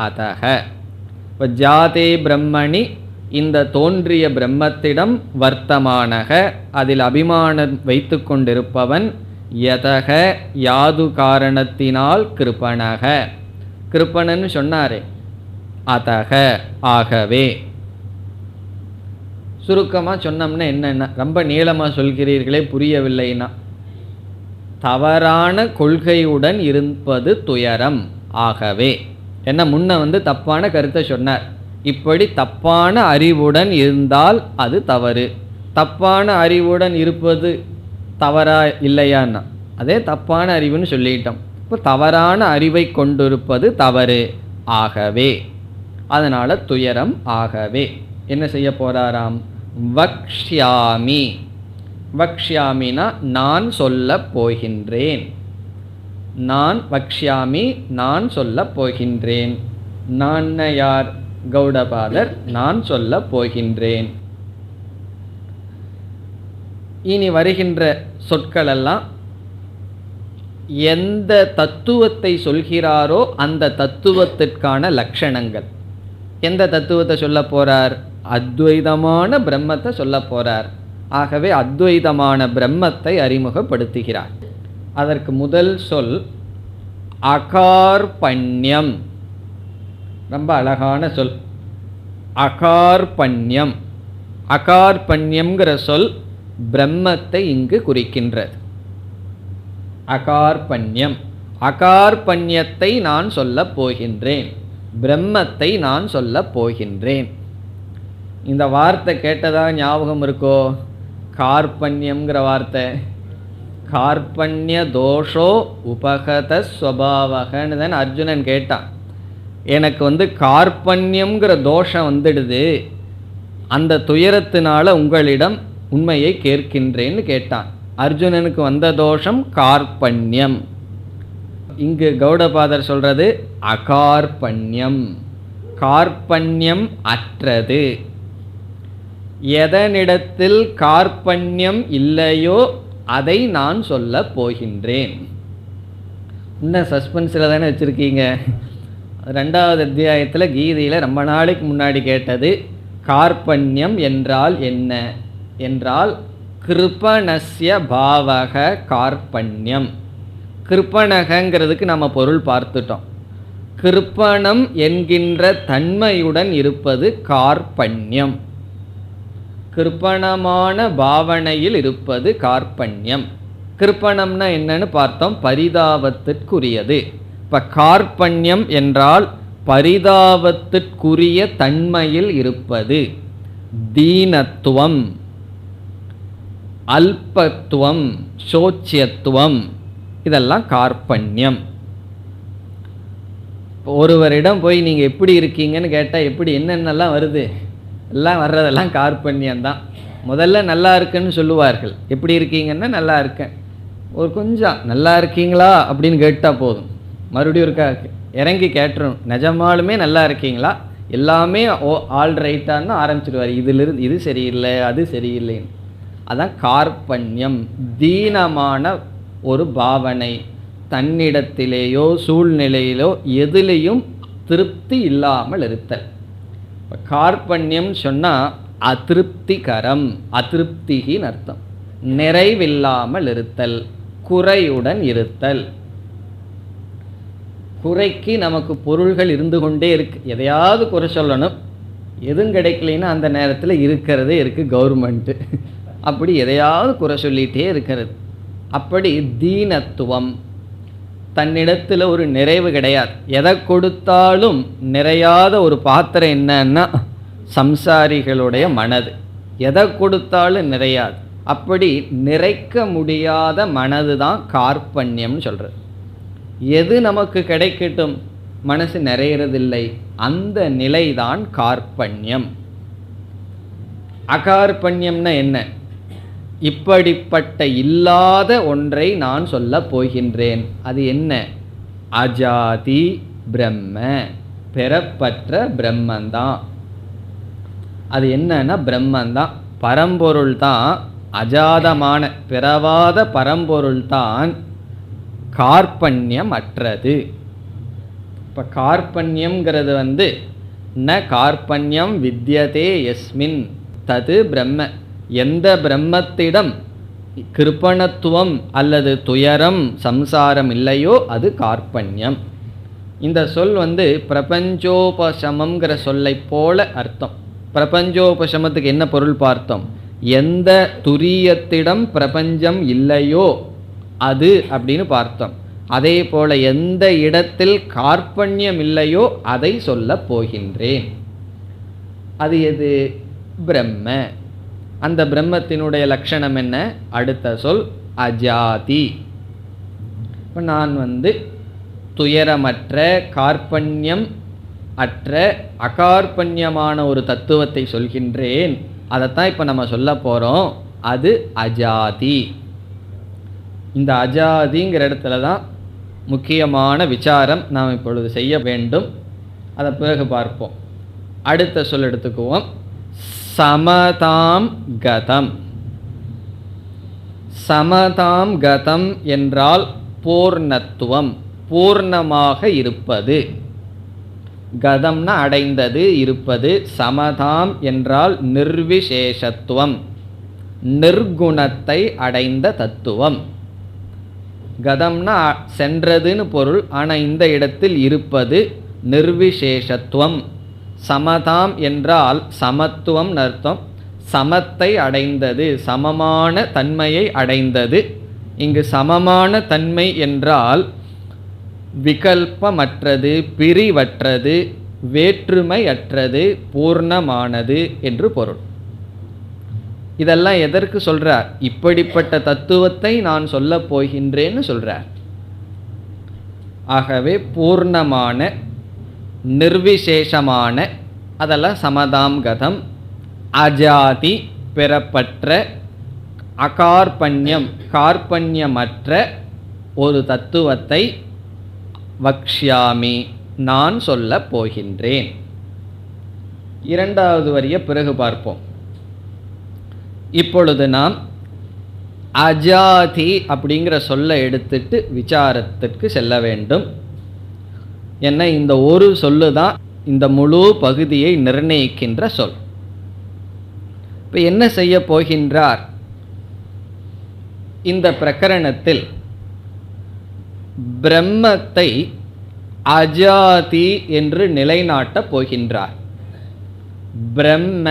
அதக. இப்போ ஜாதே பிரம்மணி இந்த தோன்றிய பிரம்மத்திடம், வர்த்தமானக அதில் அபிமானம் வைத்து கொண்டிருப்பவன், யதக யாது காரணத்தினால், கிருபணக கிருபணன் சொன்னாரே அதக ஆகவே. சுருக்கமாக சொன்னோம்னா என்னென்ன, ரொம்ப நீளமாக சொல்கிறீர்களே புரியவில்லைன்னா, தவறான கொள்கையுடன் இருப்பது துயரம். ஆகவே என்ன முன்ன தப்பான கருத்தை சொன்னார். இப்படி தப்பான அறிவுடன் இருந்தால் அது தவறு. தப்பான அறிவுடன் இருப்பது தவறா இல்லையான்னா, அதே தப்பான அறிவுன்னு சொல்லிட்டோம். இப்போ தவறான அறிவை கொண்டிருப்பது தவறு. ஆகவே அதனால துயரம். ஆகவே என்ன செய்ய போறாராம்? வக்ஷ்யாமி. வக்ஷ்யாமினா நான் சொல்ல போகின்றேன். நான் வக்ஷ்யாமி நான் சொல்ல போகின்றேன். நான் யார்? கௌடபாதர். நான் சொல்ல போகின்றேன். இனி வருகின்ற சொற்களெல்லாம் எந்த தத்துவத்தை சொல்கிறாரோ அந்த தத்துவத்திற்கான லட்சணங்கள். எந்த தத்துவத்தை சொல்ல போறார்? அத்வைதமான பிரம்மத்தை சொல்ல போறார். ஆகவே அத்வைதமான பிரம்மத்தை அறிமுகப்படுத்துகிறார். அதற்கு முதல் சொல் அகார்பண்யம். ரொம்ப அழகான சொல் அகார்பண்யம். அகார்பண்யம்ங்கிற சொல் பிரம்மத்தை இங்கு குறிக்கின்றது. அகார்பண்யம். அகார்பண்யத்தை நான் சொல்ல போகின்றேன், பிரம்மத்தை நான் சொல்ல போகின்றேன். இந்த வார்த்தை கேட்டதா ஞாபகம் இருக்கோ? கார்பண்யம்ங்கிற வார்த்தை. கார்பண்ய தோஷோ உபகத ஸ்வபாவகன்னு தான் அர்ஜுனன் கேட்டான். எனக்கு கார்பண்யம்ங்கிற தோஷம் வந்துடுது, அந்த துயரத்தினால உங்களிடம் உண்மையை கேட்கின்றேன்னு கேட்டான். அர்ஜுனனுக்கு வந்த தோஷம் கார்பண்யம். இங்கு கௌடபாதர் சொல்றது அகார்பண்யம். கார்பண்யம் அற்றது. எதனிடத்தில் கார்பண்யம் இல்லையோ அதை நான் சொல்ல போகின்றேன். இன்னும் சஸ்பென்ஸில் தானே வச்சுருக்கீங்க. 2வது அத்தியாயத்தில் கீதையில் ரொம்ப நாளைக்கு முன்னாடி கேட்டது கார்பண்யம் என்றால் என்ன என்றால் கிருபணஸ்ய பாவக கார்பண்யம். கிருபணகங்கிறதுக்கு நம்ம பொருள் பார்த்துட்டோம். கிருப்பணம் என்கின்ற தன்மையுடன் இருப்பது கார்பண்யம். கிருப்பணமான பாவனையில் இருப்பது கார்பண்யம். கிருப்பணம்னா என்னன்னு பார்த்தோம், பரிதாபத்திற்குரியது. இப்போ கார்பண்யம் என்றால் பரிதாபத்திற்குரிய தன்மையில் இருப்பது. தீனத்துவம், அல்பத்துவம், சோச்சியத்துவம், இதெல்லாம் கார்பண்யம். ஒருவரிடம் போய் நீங்கள் எப்படி இருக்கீங்கன்னு கேட்டால் எப்படி என்னென்னலாம் வருது? எல்லாம் வர்றதெல்லாம் கார்பண்யம்தான். முதல்ல நல்லா இருக்குன்னு சொல்லுவார்கள். எப்படி இருக்கீங்கன்னா நல்லா இருக்கேன். ஒரு கொஞ்சம் நல்லா இருக்கீங்களா அப்படின்னு கேட்டால் போதும், மறுபடியும் இருக்கா இறங்கி கேட்டுரும், நிஜமாலுமே நல்லா இருக்கீங்களா, எல்லாமே ஆல் ரைட்டான்னு ஆரம்பிச்சிடுவார். இதிலிருந்து இது சரியில்லை அது சரியில்லைன்னு. அதான் கார்பண்யம். தீனமான ஒரு பாவனை, தன்னிடத்திலேயோ சூழ்நிலையிலோ எதிலையும் திருப்தி இல்லாமல் இருத்தல். கார்பண்யம் சொன்னால் அதிருப்திகரம், அதிருப்திகின்னு அர்த்தம். நிறைவில்லாமல் இருத்தல், குறையுடன் இருத்தல். குறைக்கு நமக்கு பொருள்கள் இருந்து கொண்டே இருக்கு. எதையாவது குறை சொல்லணும், எதுவும் கிடைக்கலைன்னா அந்த நேரத்தில் இருக்கிறதே இருக்குது கவர்மெண்ட்டு. அப்படி எதையாவது குறை சொல்லிகிட்டே இருக்கிறது. அப்படி தீனத்துவம், தன்னிடத்தில் ஒரு நிறைவு கிடையாது. எதை கொடுத்தாலும் நிறையாத ஒரு பாத்திரம் என்னன்னா சம்சாரிகளுடைய மனது. எதை கொடுத்தாலும் நிறையாது. அப்படி நிறைக்க முடியாத மனது தான் கார்பண்யம்னு சொல்கிறது. எது நமக்கு கிடைக்கட்டும் மனசு நிறையிறதில்லை, அந்த நிலைதான் கார்பண்யம். அகார்பண்யம்னா என்ன? இப்படிப்பட்ட இல்லாத ஒன்றை நான் சொல்ல போகின்றேன். அது என்ன? அஜாதி பிரம்ம, பெறப்பற்ற பிரம்மந்தான். அது என்னன்னா பிரம்மந்தான், பரம்பொருள் தான். அஜாதமான பிறவாத பரம்பொருள் தான் கார்பண்யம் அற்றது. இப்போ கார்பண்யம்ங்கிறது ந கார்பண்யம் வித்யதே யஸ்மின் தது பிரம்ம. எந்த பிரம்மத்திடம் கிருபணத்துவம் அல்லது துயரம் சம்சாரம் இல்லையோ அது கார்பண்யம். இந்த சொல் பிரபஞ்சோபசமங்கிற சொல்லை போல அர்த்தம். பிரபஞ்சோபசமத்துக்கு என்ன பொருள் பார்த்தோம்? எந்த துரியத்திடம் பிரபஞ்சம் இல்லையோ அது அப்படின்னு பார்த்தோம். அதே போல எந்த இடத்தில் கார்பண்யம் இல்லையோ அதை சொல்ல போகின்றேன். அது எது? பிரம்ம. அந்த பிரம்மத்தினுடைய லட்சணம் என்ன? அடுத்த சொல் அஜாதி. இப்போ நான் துயரமற்ற கார்பண்யம் அற்ற அகார்பண்யமான ஒரு தத்துவத்தை சொல்கின்றேன். அதைத்தான் இப்போ நம்ம சொல்ல போகிறோம். அது அஜாதி. இந்த அஜாதிங்கிற இடத்துல தான் முக்கியமான விசாரம் நாம் இப்பொழுது செய்ய வேண்டும். அதை பிறகு பார்ப்போம். அடுத்த சொல் எடுத்துக்குவோம். சமதாம் கதம். சமதாம் கதம் என்றால் பூர்ணத்துவம், பூர்ணமாக இருப்பது. கதம்னா அடைந்தது, இருப்பது. சமதாம் என்றால் நிர்விசேஷத்துவம், நிர்குணத்தை அடைந்த தத்துவம். கதம்னா சென்றதுன்னு பொருள். ஆனால் இந்த இடத்தில் இருப்பது நிர்விசேஷத்துவம். சமதாம் என்றால் சமத்துவம் அர்த்தம். சமத்தை அடைந்தது, சமமான தன்மையை அடைந்தது. இங்கு சமமான தன்மை என்றால் விகல்பமற்றது, பிரிவற்றது, வேற்றுமையற்றது, பூர்ணமானது என்று பொருள். இதெல்லாம் எதற்கு சொல்றார்? இப்படிப்பட்ட தத்துவத்தை நான் சொல்ல போகின்றேன்னு சொல்றார். ஆகவே பூர்ணமான, நிர்விசேஷமான, அதெல்லாம் சமதாம் கதம். அஜாதி பெறப்பற்ற, அகார்பண்யம் கார்பண்யமற்ற ஒரு தத்துவத்தை வக்ஷ்யாமி நான் சொல்ல போகின்றேன். இரண்டாவது வரிய பிறகு பார்ப்போம். இப்பொழுது நாம் அஜாதி அப்படிங்கிற சொல்ல எடுத்துட்டு விசாரத்திற்கு செல்ல வேண்டும். என்ன, இந்த ஒரு சொல்லு தான் இந்த முழு பகுதியை நிர்ணயிக்கின்ற சொல். இப்போ என்ன செய்ய போகின்றார்? இந்த பிரகரணத்தில் பிரம்மத்தை அஜாதி என்று நிலைநாட்டப் போகின்றார். பிரம்ம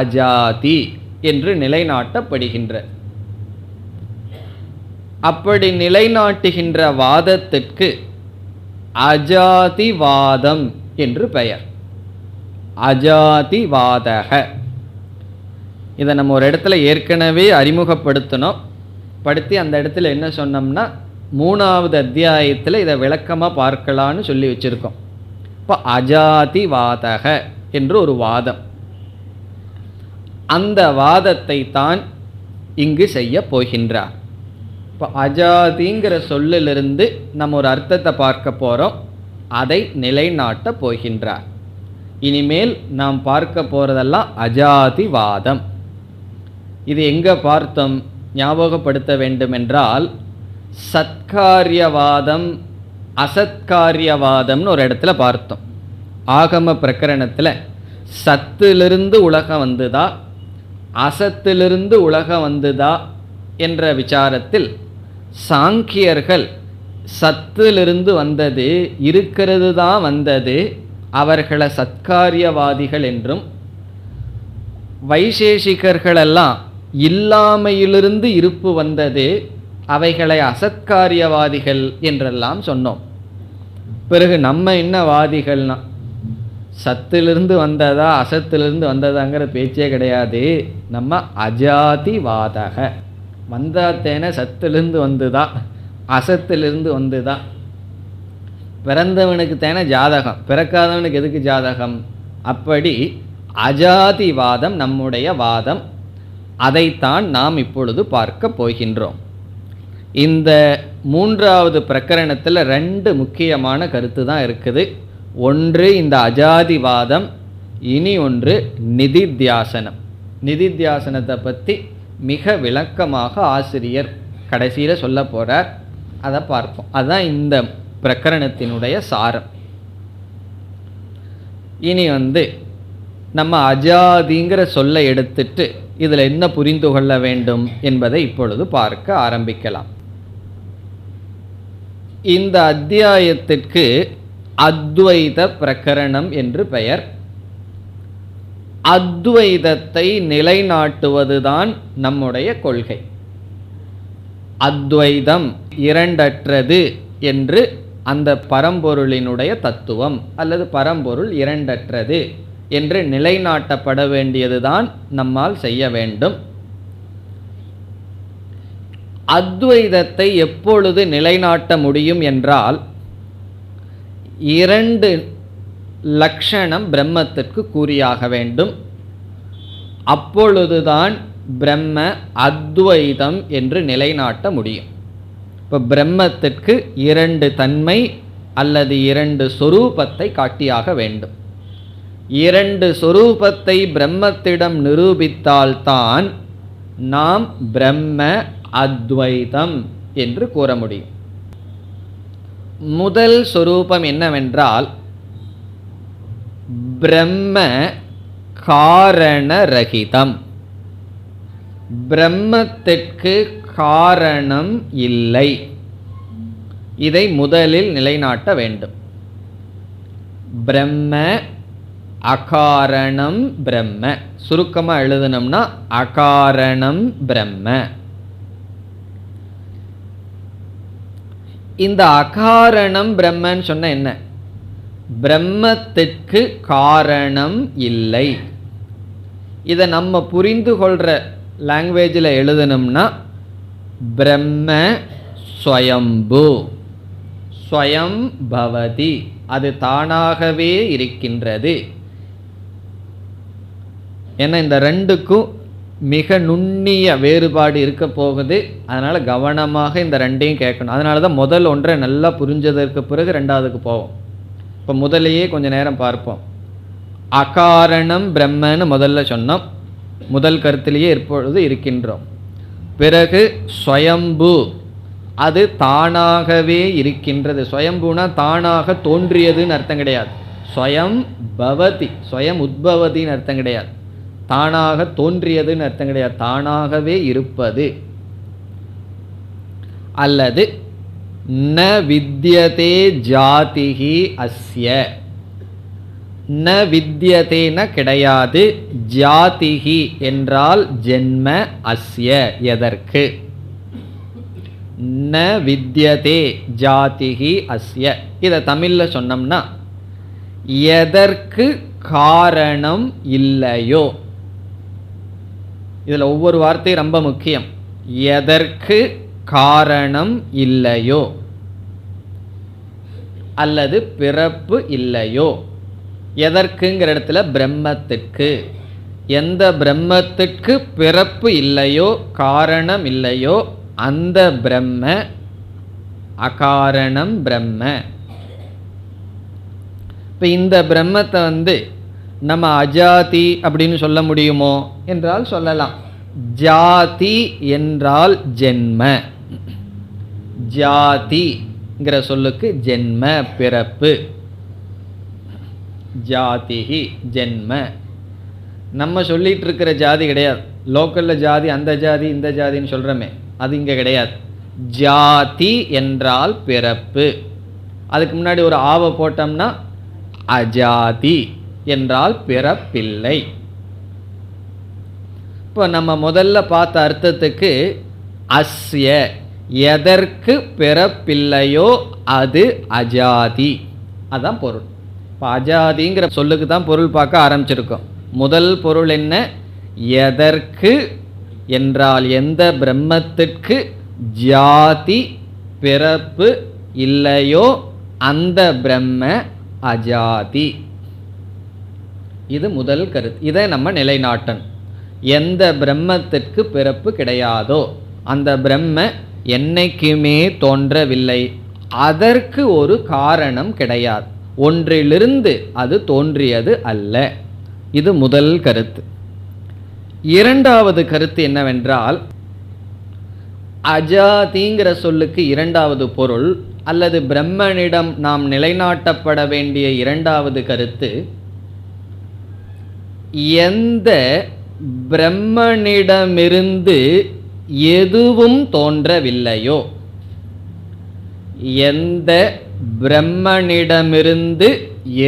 அஜாதி என்று நிலைநாட்டப்படுகின்ற. அப்படி நிலைநாட்டுகின்ற வாதத்திற்கு அஜாதிவாதம் என்று பெயர். அஜாதிவாதக. இதை நம்ம ஒரு இடத்துல ஏற்கனவே அறிமுகப்படுத்தினோம். படுத்தி அந்த இடத்துல என்ன சொன்னோம்னா, 3வது அத்தியாயத்தில் இதை விளக்கமாக பார்க்கலான்னு சொல்லி வச்சுருக்கோம். இப்போ அஜாதிவாதக என்று ஒரு வாதம். அந்த வாதத்தை தான் இங்கு செய்ய போகின்றார். இப்போ அஜாதிங்கிற சொல்லிலிருந்து நம்ம ஒரு அர்த்தத்தை பார்க்க போகிறோம். அதை நிலைநாட்ட போகின்றார். இனிமேல் நாம் பார்க்க போகிறதெல்லாம் அஜாதிவாதம். இது எங்கே பார்த்தோம்? ஞாபகப்படுத்த வேண்டுமென்றால் சத்காரியவாதம் அசத்காரியவாதம்னு ஒரு இடத்துல பார்த்தோம். ஆகம பிரகரணத்தில் சத்திலிருந்து உலகம் வந்துதா அசத்திலிருந்து உலகம் வந்துதா என்ற விசாரத்தில் சாங்கியர்கள் சத்திலிருந்து வந்தது, இருக்கிறது தான் வந்தது, அவர்களை சத்காரியவாதிகள் என்றும், வைசேஷிகர்களெல்லாம் இல்லாமையிலிருந்து இருப்பு வந்தது, அவைகளை அசத்காரியவாதிகள் என்றெல்லாம் சொன்னோம். பிறகு நம்ம என்ன வாதிகள்னா, சத்திலிருந்து வந்ததா அசத்திலிருந்து வந்ததாங்கிற பேச்சே கிடையாது. நம்ம அஜாதிவாதக. வந்தாத்தேன சத்திலிருந்து வந்துதா அசத்திலிருந்து வந்துதா. பிறந்தவனுக்கு தேன ஜாதகம், பிறக்காதவனுக்கு எதுக்கு ஜாதகம்? அப்படி அஜாதிவாதம் நம்முடைய வாதம். அதைத்தான் நாம் இப்பொழுது பார்க்க போகின்றோம். இந்த மூன்றாவது பிரகரணத்தில் 2 முக்கியமான கருத்து தான் இருக்குது. ஒன்று இந்த அஜாதிவாதம், இனி ஒன்று நிதித்தியாசனம். நிதித்தியாசனத்தை பற்றி மிக விளக்கமாக ஆசிரியர் கடைசியில் சொல்ல போகிறார். அதை பார்ப்போம். அதுதான் இந்த பிரகரணத்தினுடைய சாரம். இனி நம்ம அஜாதிங்கிற சொல்லை எடுத்துட்டு இதில் என்ன புரிந்து கொள்ள வேண்டும் என்பதை இப்பொழுது பார்க்க ஆரம்பிக்கலாம். இந்த அத்தியாயத்திற்கு அத்வைத பிரகரணம் என்று பெயர். அத்வைதத்தை நிலைநாட்டுவதுதான் நம்முடைய கொள்கை. அத்வைதம் இரண்டற்றது என்று அந்த பரம்பொருளினுடைய தத்துவம் அல்லது பரம்பொருள் இரண்டற்றது என்று நிலைநாட்டப்பட வேண்டியதுதான் நம்மால் செய்ய வேண்டும். அத்வைதத்தை எப்பொழுது நிலைநாட்ட முடியும் என்றால் 2 லட்சணம் பிரம்மத்திற்கு கூறியாக வேண்டும். அப்பொழுதுதான் பிரம்ம அத்வைதம் என்று நிலைநாட்ட முடியும். இப்போ பிரம்மத்திற்கு 2 தன்மை அல்லது 2 சொரூபத்தை காட்டியாக வேண்டும். 2 சொரூபத்தை பிரம்மத்திடம் நிரூபித்தால்தான் நாம் பிரம்ம அத்வைதம் என்று கூற முடியும். முதல் சொரூபம் என்னவென்றால் பிரம்ம காரணரகிதம். பிரம்மத்திற்கு காரணம் இல்லை. இதை முதலில் நிலைநாட்ட வேண்டும். பிரம்ம அகாரணம் பிரம்ம. சுருக்கமாக எழுதணும்னா அகாரணம் பிரம்ம. இந்த அகாரணம் பிரம்மன்னு சொன்ன என்ன? பிரம்மத்திற்கு காரணம் இல்லை. இதை நம்ம புரிந்து கொள்கிற லாங்குவேஜில் எழுதணும்னா பிரம்ம ஸ்வயம்பு, ஸ்வயம் பவதி, அது தானாகவே இருக்கின்றது. ஏன்னா இந்த 2க்கும் மிக நுண்ணிய வேறுபாடு இருக்க போகுது. அதனால் கவனமாக இந்த 2ஐயும் கேட்கணும். அதனால தான் முதல் ஒன்றை நல்லா புரிஞ்சதற்கு பிறகு 2வதுக்கு போவோம். இப்போ முதலையே கொஞ்சம் நேரம் பார்ப்போம். அகாரணம் பிரம்மன்னு முதல்ல சொன்னோம். முதல் கருத்திலேயே இப்பொழுது இருக்கின்றோம். பிறகு ஸ்வயம்பு, அது தானாகவே இருக்கின்றது. ஸ்வயம்புனா தானாக தோன்றியதுன்னு அர்த்தம் கிடையாது. ஸ்வயம் பவதி, ஸ்வயம் உத்பவதின்னு அர்த்தம் கிடையாது. தானாக தோன்றியதுன்னு அர்த்தம் கிடையாது. தானாகவே இருப்பது. அல்லது ந வித்யதே ஜாதிஹி அஸ்ய. ந வித்யதேன கிடையாது. ஜாதிஹி என்றால் ஜென்ம, அஸ்ய எதற்கு. ந வித்யதே ஜாதிஹி அஸ்ய. இதை தமிழில் சொன்னோம்னா எதற்கு காரணம் இல்லையோ. இதில் ஒவ்வொரு வார்த்தையும் ரொம்ப முக்கியம். எதற்கு காரணம் இல்லையோ அல்லது பிறப்பு இல்லையோ. எதற்குங்கிற இடத்துல பிரம்மத்திற்கு. எந்த பிரம்மத்திற்கு பிறப்பு இல்லையோ, காரணம் இல்லையோ, அந்த பிரம்ம அகாரணம் பிரம்ம. இப்போ இந்த பிரம்மத்தை நம்ம அஜாதி அப்படின்னு சொல்ல முடியுமோ என்றால் சொல்லலாம். ஜாதி என்றால் ஜென்ம. ஜாதிங்கிற சொல்லுக்கு ஜென்ம, பிறப்பு. ஜாதிஹி ஜென்ம. நம்ம சொல்லிட்டு இருக்கிற ஜாதி கிடையாது. லோக்கலில் ஜாதி, அந்த ஜாதி இந்த ஜாதின்னு சொல்கிறோமே, அது இங்கே கிடையாது. ஜாதி என்றால் பிறப்பு. அதுக்கு முன்னாடி ஒரு ஆவை போட்டோம்னா அஜாதி என்றால் பிறப்பில்லை. இப்போ நம்ம முதல்ல பார்த்த அர்த்தத்துக்கு அஸ்ய, எதற்கு பிறப்பில்லையோ அது அஜாதி, அதான் பொருள். இப்போ அஜாதிங்கிற சொல்லுக்கு தான் பொருள் பார்க்க ஆரம்பிச்சிருக்கோம். முதல் பொருள் என்ன? எதற்கு என்றால் எந்த பிரம்மத்திற்கு ஜாதி பிறப்பு இல்லையோ அந்த பிரம்ம அஜாதி. இது முதல் கருத்து. இதை நம்ம நிலைநாட்டணும். எந்த பிரம்மத்திற்கு பிறப்பு கிடையாதோ அந்த பிரம்ம என்னைக்குமே தோன்றவில்லை, அதற்கு ஒரு காரணம் கிடையாது, ஒன்றிலிருந்து அது தோன்றியது அல்ல. இது முதல் கருத்து. இரண்டாவது கருத்து என்னவென்றால், அஜாதிங்கிற சொல்லுக்கு இரண்டாவது பொருள் அல்லது பிரம்மனிடம் நாம் நிலைநாட்டப்பட வேண்டிய இரண்டாவது கருத்து, எந்த பிரம்மனிடமிருந்து எதுவும் தோன்றவில்லையோ, எந்த பிரம்மனிடமிருந்து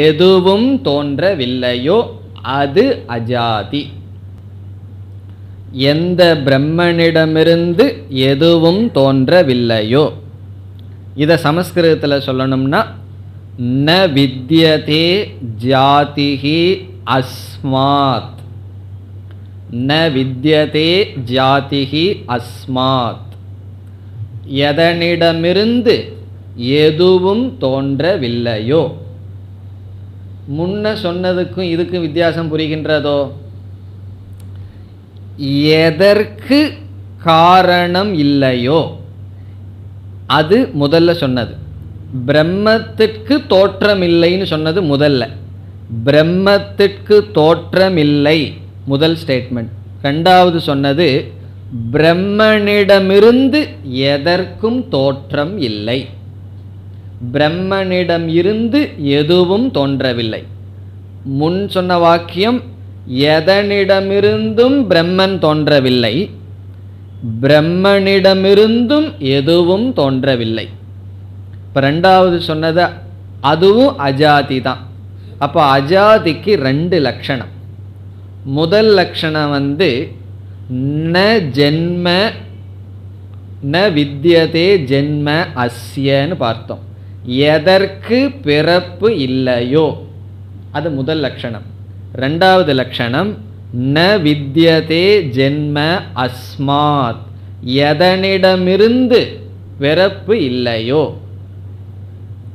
எதுவும் தோன்றவில்லையோ அது அஜாதி. எந்த பிரம்மனிடமிருந்து எதுவும் தோன்றவில்லையோ, இதை சமஸ்கிருதத்தில் சொல்லணும்னா ந வித்யதே ஜாதிஹி அஸ்மாத், ந வித்யதே ஜாதிஹி அஸ்மாத், எதனிடமிருந்து எதுவும் தோன்றவில்லையோ. முன்ன சொன்னதுக்கும் இதுக்கும் வித்தியாசம் புரிகின்றதோ? எதற்கு காரணம் இல்லையோ அது முதல்ல சொன்னது. பிரம்மத்திற்கு தோற்றமில்லைன்னு சொன்னது முதல்ல. பிரம்மத்திற்கு தோற்றமில்லை முதல் ஸ்டேட்மெண்ட். ரெண்டாவது சொன்னது பிரம்மனிடமிருந்து எதற்கும் தோற்றம் இல்லை, பிரம்மனிடம் இருந்து எதுவும் தோன்றவில்லை. முன் சொன்ன வாக்கியம் எதனிடமிருந்தும் பிரம்மன் தோன்றவில்லை, பிரம்மனிடமிருந்தும் எதுவும் தோன்றவில்லை. இப்போ ரெண்டாவது சொன்னது அதுவும் அஜாதி தான். அப்போ அஜாதிக்கு ரெண்டு லட்சணம். முதல் லட்சணம் ந ஜென்ம ந வித்யதே ஜென்ம அஸ்யன்னு பார்த்தோம். எதற்கு பிறப்பு இல்லையோ அது முதல் லட்சணம். ரெண்டாவது லட்சணம் ந வித்யதே ஜென்ம அஸ்மாத், எதனிடமிருந்து பிறப்பு இல்லையோ.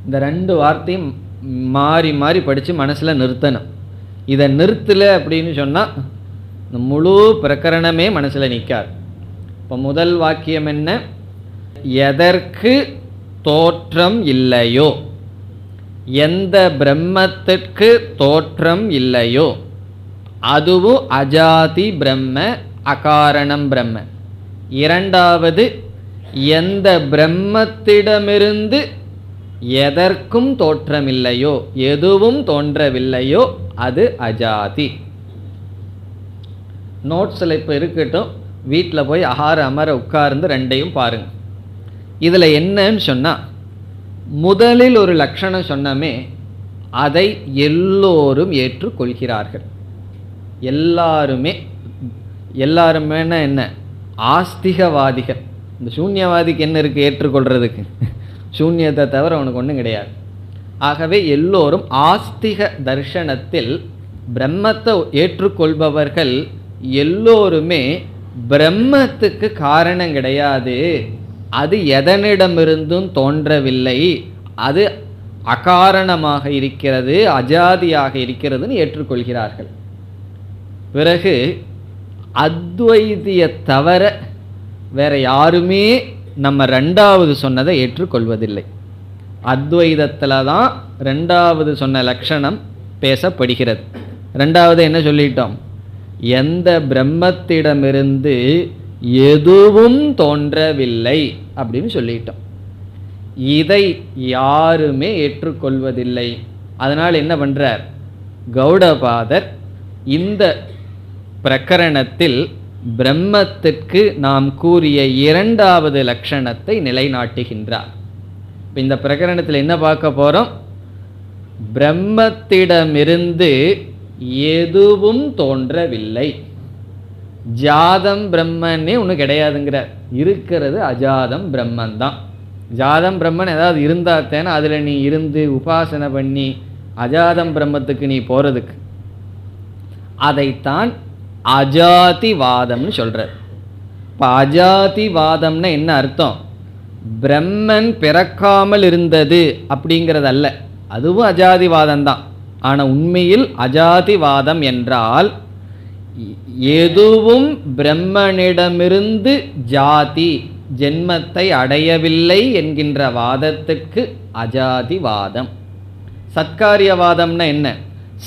இந்த ரெண்டு வார்த்தையும் மாறி மாறி படித்து மனசில் நிறுத்தணும். இதை நிறுத்தலை அப்படின்னு சொன்னால் இந்த முழு பிரகரணமே மனசில் நிற்காது. இப்போ முதல் வாக்கியம் என்ன? எதற்கு தோற்றம் இல்லையோ, எந்த பிரம்மத்திற்கு தோற்றம் இல்லையோ அதுவும் அஜாதி பிரம்ம, அகாரணம் பிரம்ம. இரண்டாவது, எந்த பிரம்மத்திடமிருந்து எதற்கும் தோற்றமில்லையோ, எதுவும் தோன்றவில்லையோ அது அஜாதி. நோட்ஸில் இப்போ இருக்கட்டும், வீட்டில் போய் ஆற அமர உட்கார்ந்து ரெண்டையும் பாருங்க. இதில் என்னன்னு சொன்னால், முதலில் ஒரு லட்சணம் சொன்னமே அதை எல்லோரும் ஏற்றுக்கொள்கிறார்கள். எல்லாருமே என்ன? ஆஸ்திகவாதிகள். இந்த சூன்யவாதிக்கு என்ன இருக்குது ஏற்றுக்கொள்றதுக்கு? சூன்யத்தை தவிர அவனுக்கு ஒன்றும் கிடையாது. ஆகவே எல்லோரும் ஆஸ்திக தர்ஷனத்தில் பிரம்மத்தை ஏற்றுக்கொள்பவர்கள் எல்லோருமே பிரம்மத்துக்கு காரணம் கிடையாது, அது எதனிடமிருந்தும் தோன்றவில்லை, அது அகாரணமாக இருக்கிறது, அஜாதியாக இருக்கிறதுன்னு ஏற்றுக்கொள்கிறார்கள். பிறகு அத்வைதியை தவிர வேற யாருமே நம்ம ரெண்டாவது சொன்னதை ஏற்றுக்கொள்வதில்லை. அத்வைதத்தில் தான் ரெண்டாவது சொன்ன லட்சணம் பேசப்படுகிறது. ரெண்டாவது என்ன சொல்லிட்டோம்? எந்த பிரம்மத்திடமிருந்து எதுவும் தோன்றவில்லை அப்படின்னு சொல்லிட்டோம். இதை யாருமே ஏற்றுக்கொள்வதில்லை. அதனால் என்ன பண்றார் கௌடபாதர்? இந்த பிரகரணத்தில் பிரம்மத்திற்கு நாம் கூறிய இரண்டாவது லட்சணத்தை நிலைநாட்டுகின்றார். இந்த பிரகரணத்தில் என்ன பார்க்க போறோம்? பிரம்மத்திடமிருந்து எதுவும் தோன்றவில்லை, ஜாதம் பிரம்மன்னே ஒன்று கிடையாதுங்கிறார். இருக்கிறது அஜாதம் பிரம்மன் தான். ஜாதம் பிரம்மன் ஏதாவது இருந்தாத்தேன்னா அதில் நீ இருந்து உபாசனை பண்ணி அஜாதம் பிரம்மத்துக்கு நீ போகிறதுக்கு, அதைத்தான் அஜாதிவாதம்னு சொல்கிறார். இப்போ அஜாதிவாதம்னா என்ன அர்த்தம்? பிரம்மன் பிறக்காமல் இருந்தது அப்படிங்கிறது அல்ல, அதுவும் அஜாதிவாதம் தான். ஆனால் உண்மையில் அஜாதிவாதம் என்றால் எதுவும் பிரம்மனிடமிருந்து ஜாதி ஜென்மத்தை அடையவில்லை என்கின்ற வாதத்துக்கு அஜாதிவாதம். சத்காரியவாதம்னா என்ன?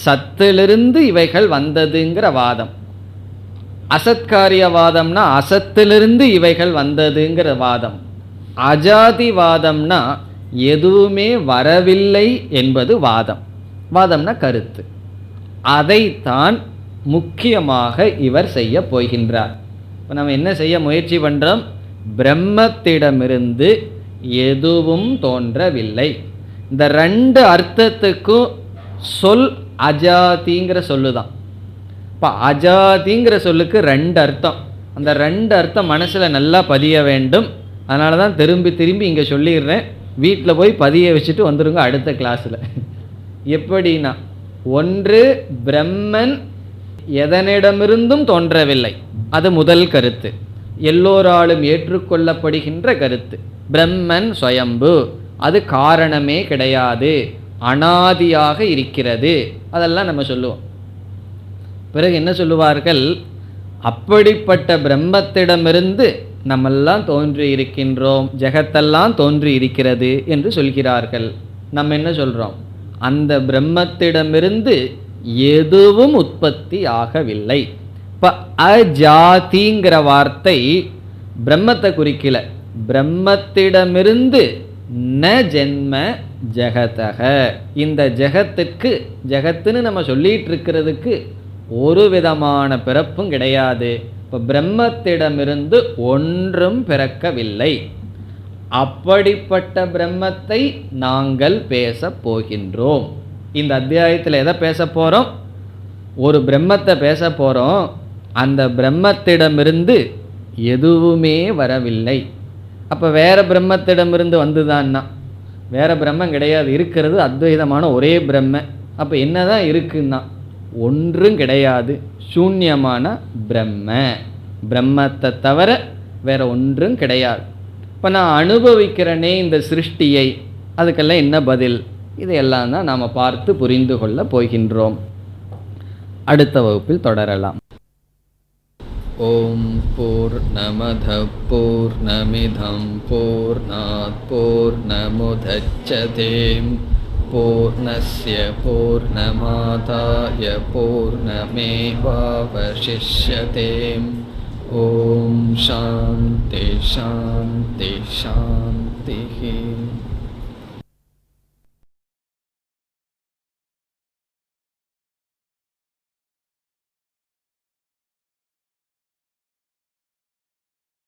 சத்திலிருந்து இவைகள் வந்ததுங்கிற வாதம். அசத்காரியவாதம்னா அசத்திலிருந்து இவைகள் வந்ததுங்கிற வாதம். அஜாதிவாதம்னா எதுவுமே வரவில்லை என்பது வாதம். வாதம்னா கருத்து. அதைத்தான் முக்கியமாக இவர் செய்ய போகின்றார். இப்போ நம்ம என்ன செய்ய முயற்சி பண்ணுறோம்? பிரம்மத்திடமிருந்து எதுவும் தோன்றவில்லை. இந்த ரெண்டு அர்த்தத்துக்கும் சொல் அஜாதிங்கிற சொல்லுதான். இப்போ அஜாதிங்கிற சொல்லுக்கு ரெண்டு அர்த்தம். அந்த ரெண்டு அர்த்தம் மனசில் நல்லா பதிய வேண்டும். அதனால தான் திரும்பி திரும்பி இங்கே சொல்லிடுறேன். வீட்டில் போய் பதிய வச்சுட்டு வந்துடுங்க அடுத்த கிளாஸில். எப்படின்னா, ஒன்று பிரம்மன் எதனிடமிருந்தும் தோன்றவில்லை, அது முதல் கருத்து, எல்லோராலும் ஏற்றுக்கொள்ளப்படுகின்ற கருத்து. பிரம்மன் ஸ்வயம்பு, அது காரணமே கிடையாது, அனாதியாக இருக்கிறது, அதெல்லாம் நம்ம சொல்லுவோம். பிறகு என்ன சொல்லுவார்கள்? அப்படிப்பட்ட பிரம்மத்திடமிருந்து நம்மெல்லாம் தோன்றி இருக்கின்றோம், ஜெகத்தெல்லாம் தோன்றி இருக்கிறது என்று சொல்கிறார்கள். நம்ம என்ன சொல்கிறோம்? அந்த பிரம்மத்திடமிருந்து எதுவும் உற்பத்தி ஆகவில்லை. இப்போ அஜாதிங்கிற வார்த்தை பிரம்மத்தை குறிக்கல, பிரம்மத்திடமிருந்து ந ஜென்ம ஜெகதக. இந்த ஜெகத்துக்கு, ஜெகத்துன்னு நம்ம சொல்லிட்டு இருக்கிறதுக்கு ஒரு விதமான பிறப்பும் கிடையாது. இப்போ பிரம்மத்திடமிருந்து ஒன்றும் பிறக்கவில்லை. அப்படிப்பட்ட பிரம்மத்தை நாங்கள் பேச போகின்றோம். இந்த அத்தியாயத்தில் எதை பேச போகிறோம்? ஒரு பிரம்மத்தை பேச போகிறோம். அந்த பிரம்மத்திடமிருந்து எதுவுமே வரவில்லை. அப்போ வேற பிரம்மத்திடமிருந்து வந்துதான்னா வேற பிரம்மம் கிடையாது, இருக்கிறது அத்வைதமான ஒரே பிரம்ம. அப்போ என்னதான் இருக்குன்னா ஒன்றும் கிடையாது, சூன்யமான பிரம்ம. பிரம்மத்தை தவிர வேற ஒன்றும் கிடையாது. இப்போ நான் அனுபவிக்கிறேனே இந்த சிருஷ்டியை, அதுக்கெல்லாம் என்ன பதில்? இதையெல்லாம் தான் நாம் பார்த்து புரிந்து கொள்ள போகின்றோம். அடுத்த வகுப்பில் தொடரலாம். ஓம் பூர்ணமத பூர்ணமிதம் பூர்ணாத் பூர்ணமுதச்யதே பூர்ணஸ்ய பூர்ணமாதாய பூர்ணமேவாவசிஷ்யதே. ஓம் சாந்தி சாந்தி சாந்தி.